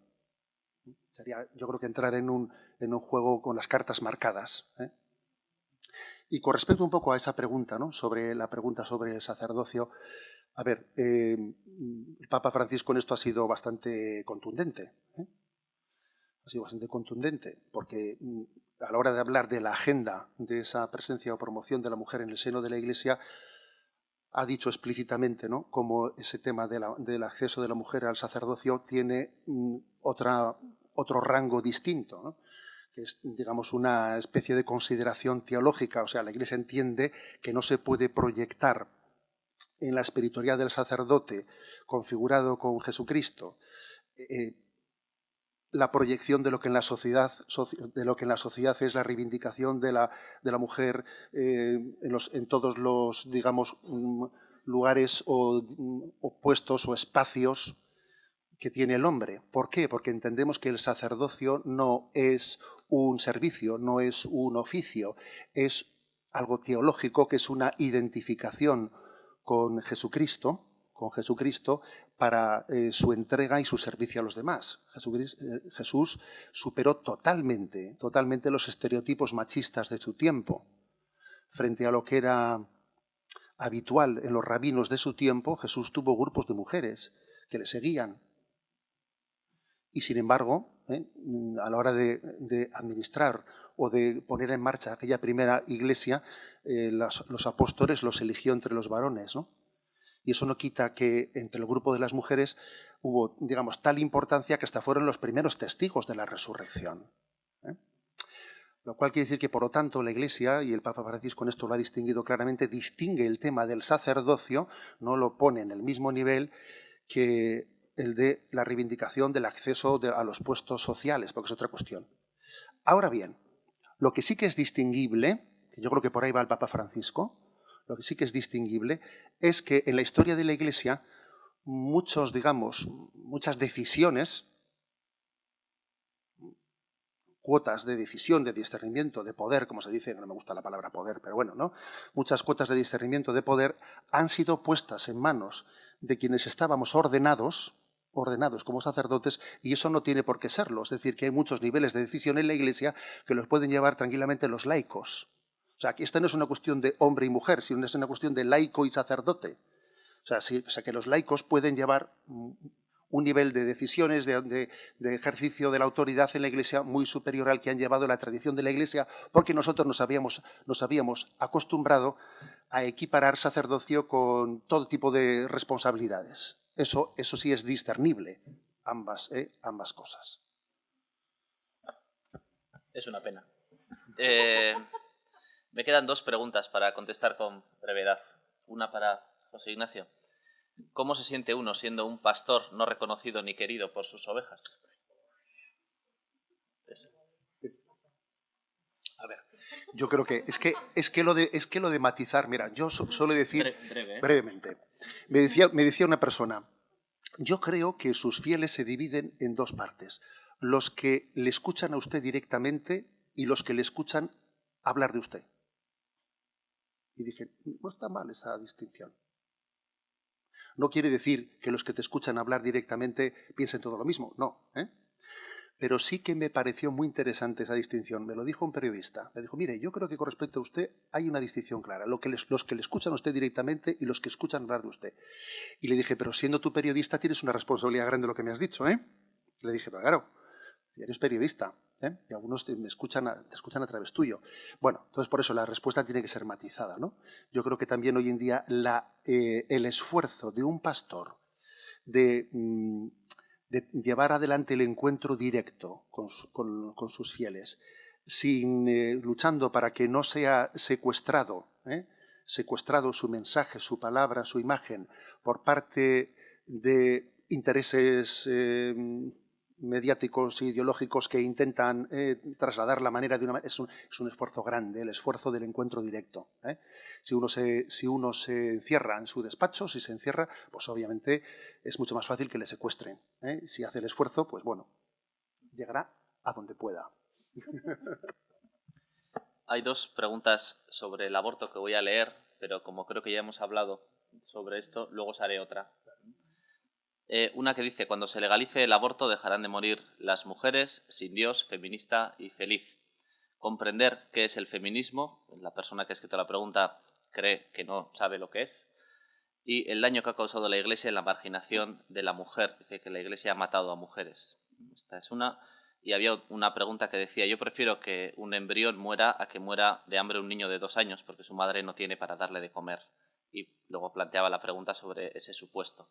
Speaker 3: Sería, yo creo que entrar en un juego con las cartas marcadas, ¿eh? Y con respecto un poco a esa pregunta, ¿no?, sobre el sacerdocio, a ver, el Papa Francisco en esto ha sido bastante contundente, ¿eh? Ha sido bastante contundente, porque a la hora de hablar de la agenda de esa presencia o promoción de la mujer en el seno de la Iglesia, ha dicho explícitamente, ¿no?, cómo ese tema del acceso de la mujer al sacerdocio tiene otro rango distinto, ¿no?, que es, digamos, una especie de consideración teológica. O sea, la Iglesia entiende que no se puede proyectar en la espiritualidad del sacerdote configurado con Jesucristo la proyección de lo que en la sociedad es la reivindicación de la mujer en todos los, digamos, lugares o puestos o espacios que tiene el hombre. ¿Por qué? Porque entendemos que el sacerdocio no es un servicio, no es un oficio, es algo teológico, que es una identificación con Jesucristo para su entrega y su servicio a los demás. Jesús superó totalmente los estereotipos machistas de su tiempo. Frente a lo que era habitual en los rabinos de su tiempo, Jesús tuvo grupos de mujeres que le seguían. Y sin embargo, a la hora de administrar o de poner en marcha aquella primera iglesia, los apóstoles los eligió entre los varones, ¿no? Y eso no quita que entre el grupo de las mujeres hubo, digamos, tal importancia que hasta fueron los primeros testigos de la resurrección. Lo cual quiere decir que, por lo tanto, la Iglesia, y el Papa Francisco en esto lo ha distinguido claramente, distingue el tema del sacerdocio, no lo pone en el mismo nivel que el de la reivindicación del acceso a los puestos sociales, porque es otra cuestión. Ahora bien, lo que sí que es distinguible, que yo creo que por ahí va el Papa Francisco, lo que sí que es distinguible es que en la historia de la Iglesia muchas decisiones, cuotas de decisión, de discernimiento, de poder, como se dice, no me gusta la palabra poder, pero bueno, ¿no? Muchas cuotas de discernimiento de poder han sido puestas en manos de quienes estábamos ordenados como sacerdotes, y eso no tiene por qué serlo. Es decir, que hay muchos niveles de decisión en la Iglesia que los pueden llevar tranquilamente los laicos. O sea, que esta no es una cuestión de hombre y mujer, sino es una cuestión de laico y sacerdote. O sea, que los laicos pueden llevar un nivel de decisiones, de ejercicio de la autoridad en la Iglesia muy superior al que han llevado la tradición de la Iglesia, porque nosotros nos habíamos acostumbrado a equiparar sacerdocio con todo tipo de responsabilidades. Eso sí es discernible, ambas cosas.
Speaker 1: Es una pena. Me quedan dos preguntas para contestar con brevedad. Una para José Ignacio. ¿Cómo se siente uno siendo un pastor no reconocido ni querido por sus ovejas?
Speaker 3: A ver, yo creo que es que lo de matizar, mira, yo suelo decir brevemente. Me decía una persona, yo creo que sus fieles se dividen en dos partes: los que le escuchan a usted directamente y los que le escuchan hablar de usted. Y dije, no está mal esa distinción. No quiere decir que los que te escuchan hablar directamente piensen todo lo mismo, no. Pero sí que me pareció muy interesante esa distinción. Me lo dijo un periodista. Me dijo, mire, yo creo que con respecto a usted hay una distinción clara. Los que le escuchan a usted directamente y los que escuchan hablar de usted. Y le dije, pero siendo tú periodista tienes una responsabilidad grande de lo que me has dicho, ¿eh? Le dije, pero claro, eres periodista, y algunos te escuchan a través tuyo. Bueno, entonces por eso la respuesta tiene que ser matizada, ¿no? Yo creo que también hoy en día el esfuerzo de un pastor de llevar adelante el encuentro directo con sus fieles, luchando para que no sea secuestrado su mensaje, su palabra, su imagen, por parte de intereses mediáticos e ideológicos que intentan trasladar la manera de una manera. Es un esfuerzo grande, el esfuerzo del encuentro directo. Si uno se encierra en su despacho, si se encierra, pues obviamente es mucho más fácil que le secuestren. Si hace el esfuerzo, pues bueno, llegará a donde pueda.
Speaker 1: Hay dos preguntas sobre el aborto que voy a leer, pero como creo que ya hemos hablado sobre esto, luego os haré otra. Una que dice, cuando se legalice el aborto dejarán de morir las mujeres, sin Dios, feminista y feliz. Comprender qué es el feminismo, la persona que ha escrito la pregunta cree que no sabe lo que es, y el daño que ha causado la Iglesia en la marginación de la mujer. Dice que la Iglesia ha matado a mujeres. Esta es una. Y había una pregunta que decía, yo prefiero que un embrión muera a que muera de hambre un niño de 2 años, porque su madre no tiene para darle de comer. Y luego planteaba la pregunta sobre ese supuesto.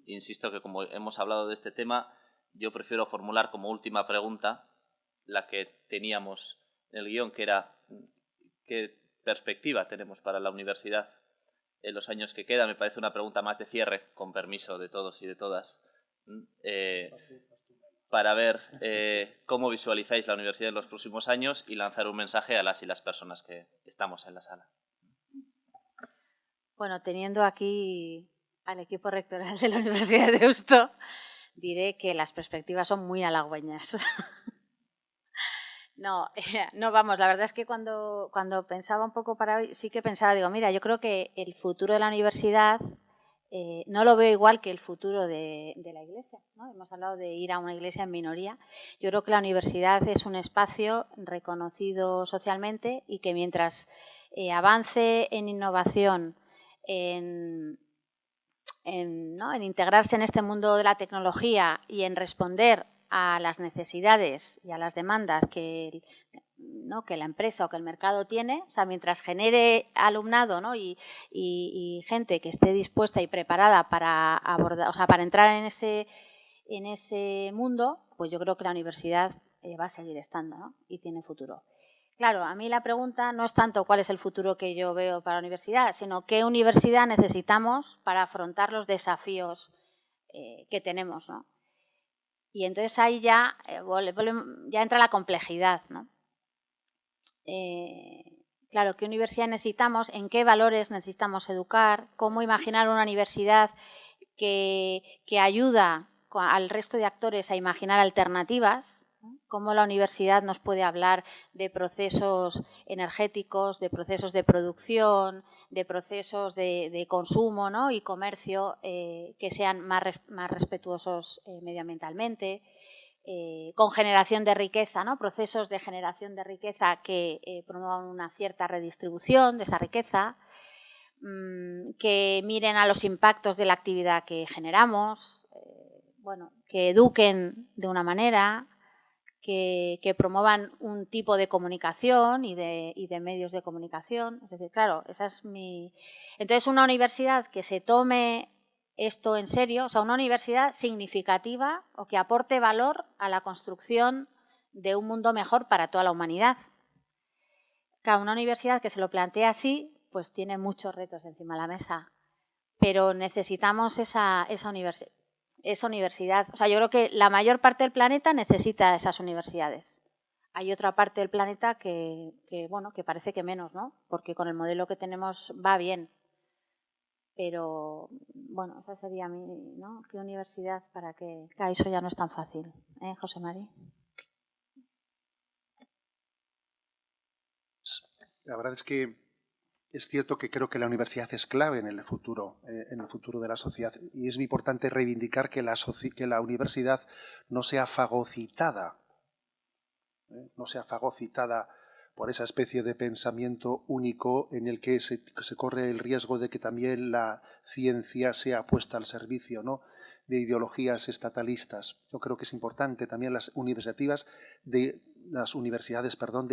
Speaker 1: Insisto que como hemos hablado de este tema, yo prefiero formular como última pregunta la que teníamos en el guión, que era ¿qué perspectiva tenemos para la universidad en los años que quedan? Me parece una pregunta más de cierre, con permiso de todos y de todas, para ver cómo visualizáis la universidad en los próximos años y lanzar un mensaje a las y las personas que estamos en la sala.
Speaker 2: Bueno, teniendo aquí al equipo rectoral de la Universidad de Deusto, diré que las perspectivas son muy halagüeñas. No, no, vamos, la verdad es que cuando pensaba un poco para hoy, sí que pensaba, digo, mira, yo creo que el futuro de la universidad no lo veo igual que el futuro de la iglesia, ¿no? Hemos hablado de ir a una iglesia en minoría. Yo creo que la universidad es un espacio reconocido socialmente y que mientras avance en innovación, ¿no? en integrarse en este mundo de la tecnología y en responder a las necesidades y a las demandas que, ¿no? que la empresa o que el mercado tiene, o sea, mientras genere alumnado, ¿no? y gente que esté dispuesta y preparada para abordar, o sea, para entrar en ese mundo, pues yo creo que la universidad va a seguir estando, ¿no? Y tiene futuro. Claro, a mí la pregunta no es tanto cuál es el futuro que yo veo para la universidad, sino qué universidad necesitamos para afrontar los desafíos que tenemos, ¿no? Y entonces ahí ya, ya entra la complejidad, ¿no? Claro, ¿qué universidad necesitamos? ¿En qué valores necesitamos educar? ¿Cómo imaginar una universidad que ayuda al resto de actores a imaginar alternativas? Cómo la universidad nos puede hablar de procesos energéticos, de procesos de producción, de procesos de consumo, ¿no? y comercio que sean más respetuosos medioambientalmente, con generación de riqueza, ¿no? procesos de generación de riqueza que promuevan una cierta redistribución de esa riqueza, que miren a los impactos de la actividad que generamos, bueno, que eduquen de una manera, que promuevan un tipo de comunicación y de medios de comunicación. Es decir, claro, esa es mi... Entonces, una universidad que se tome esto en serio, o sea, una universidad significativa o que aporte valor a la construcción de un mundo mejor para toda la humanidad. Claro, una universidad que se lo plantea así, pues tiene muchos retos encima de la mesa, pero necesitamos esa universidad. O sea, yo creo que la mayor parte del planeta necesita esas universidades. Hay otra parte del planeta que bueno, que parece que menos, ¿no? Porque con el modelo que tenemos va bien. Pero, bueno, esa sería mi, ¿no? ¿Qué universidad para que...? Claro, eso ya no es tan fácil, José Mari?
Speaker 3: La verdad es que es cierto que creo que la universidad es clave en el futuro de la sociedad, y es muy importante reivindicar que la universidad no sea fagocitada, por esa especie de pensamiento único en el que se corre el riesgo de que también la ciencia sea puesta al servicio, ¿no? de ideologías estatalistas. Yo creo que es importante también las universidades de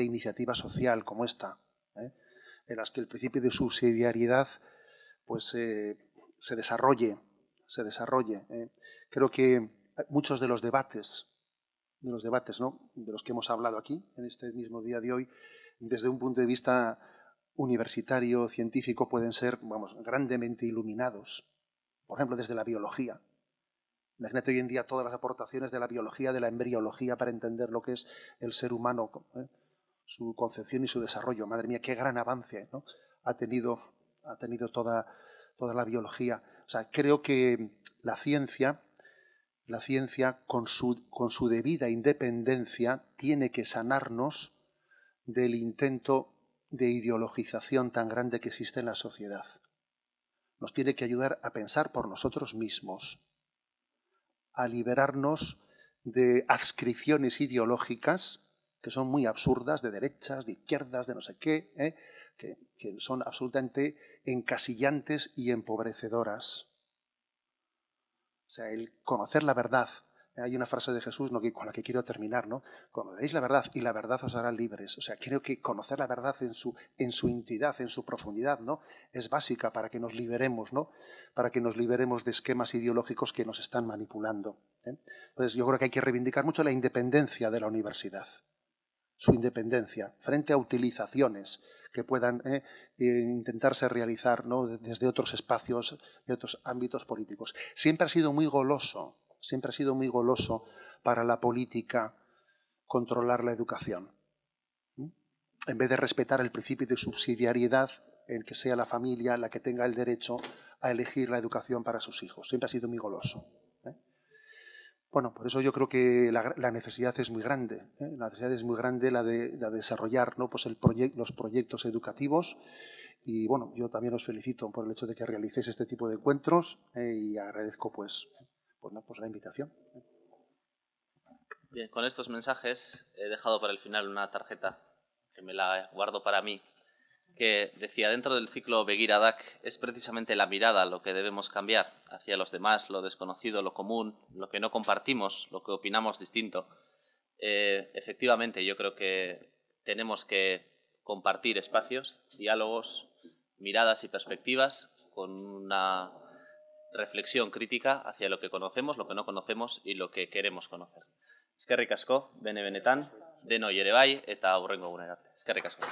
Speaker 3: iniciativa social como esta, en las que el principio de subsidiariedad pues se desarrolle. Creo que muchos de los debates, ¿no? de los que hemos hablado aquí en este mismo día de hoy, desde un punto de vista universitario, científico, pueden ser, vamos, grandemente iluminados. Por ejemplo, desde la biología. Imagínate hoy en día todas las aportaciones de la biología, de la embriología, para entender lo que es el ser humano, su concepción y su desarrollo. Madre mía, qué gran avance, ¿no? ha tenido toda la biología. O sea, creo que la ciencia con su debida independencia tiene que sanarnos del intento de ideologización tan grande que existe en la sociedad. Nos tiene que ayudar a pensar por nosotros mismos, a liberarnos de adscripciones ideológicas que son muy absurdas, de derechas, de izquierdas, de no sé qué, que son absolutamente encasillantes y empobrecedoras. O sea, el conocer la verdad. Hay una frase de Jesús, ¿no?, con la que quiero terminar, ¿no? Conoceréis la verdad y la verdad os hará libres. O sea, creo que conocer la verdad en su intimidad, en su profundidad, ¿no?, es básica para que nos liberemos, ¿no?, para que nos liberemos de esquemas ideológicos que nos están manipulando. Entonces, yo creo que hay que reivindicar mucho la independencia de la universidad. Su independencia frente a utilizaciones que puedan intentarse realizar, ¿no?, desde otros espacios, de otros ámbitos políticos. Siempre ha sido muy goloso para la política controlar la educación. En vez de respetar el principio de subsidiariedad, en que sea la familia la que tenga el derecho a elegir la educación para sus hijos. Siempre ha sido muy goloso. Bueno, por eso yo creo que la necesidad es muy grande. La necesidad es muy grande la de desarrollar, ¿no? Pues los proyectos educativos. Y bueno, yo también os felicito por el hecho de que realicéis este tipo de encuentros y agradezco pues la invitación.
Speaker 1: Bien, con estos mensajes he dejado para el final una tarjeta que me la guardo para mí, que decía: dentro del ciclo Begiradak es precisamente la mirada lo que debemos cambiar hacia los demás, lo desconocido, lo común, lo que no compartimos, lo que opinamos distinto. Efectivamente, yo creo que tenemos que compartir espacios, diálogos, miradas y perspectivas con una reflexión crítica hacia lo que conocemos, lo que no conocemos y lo que queremos conocer. Eskerrik asko, bene benetan, deno ere bai eta hurrengo egunera arte. Eskerrik asko.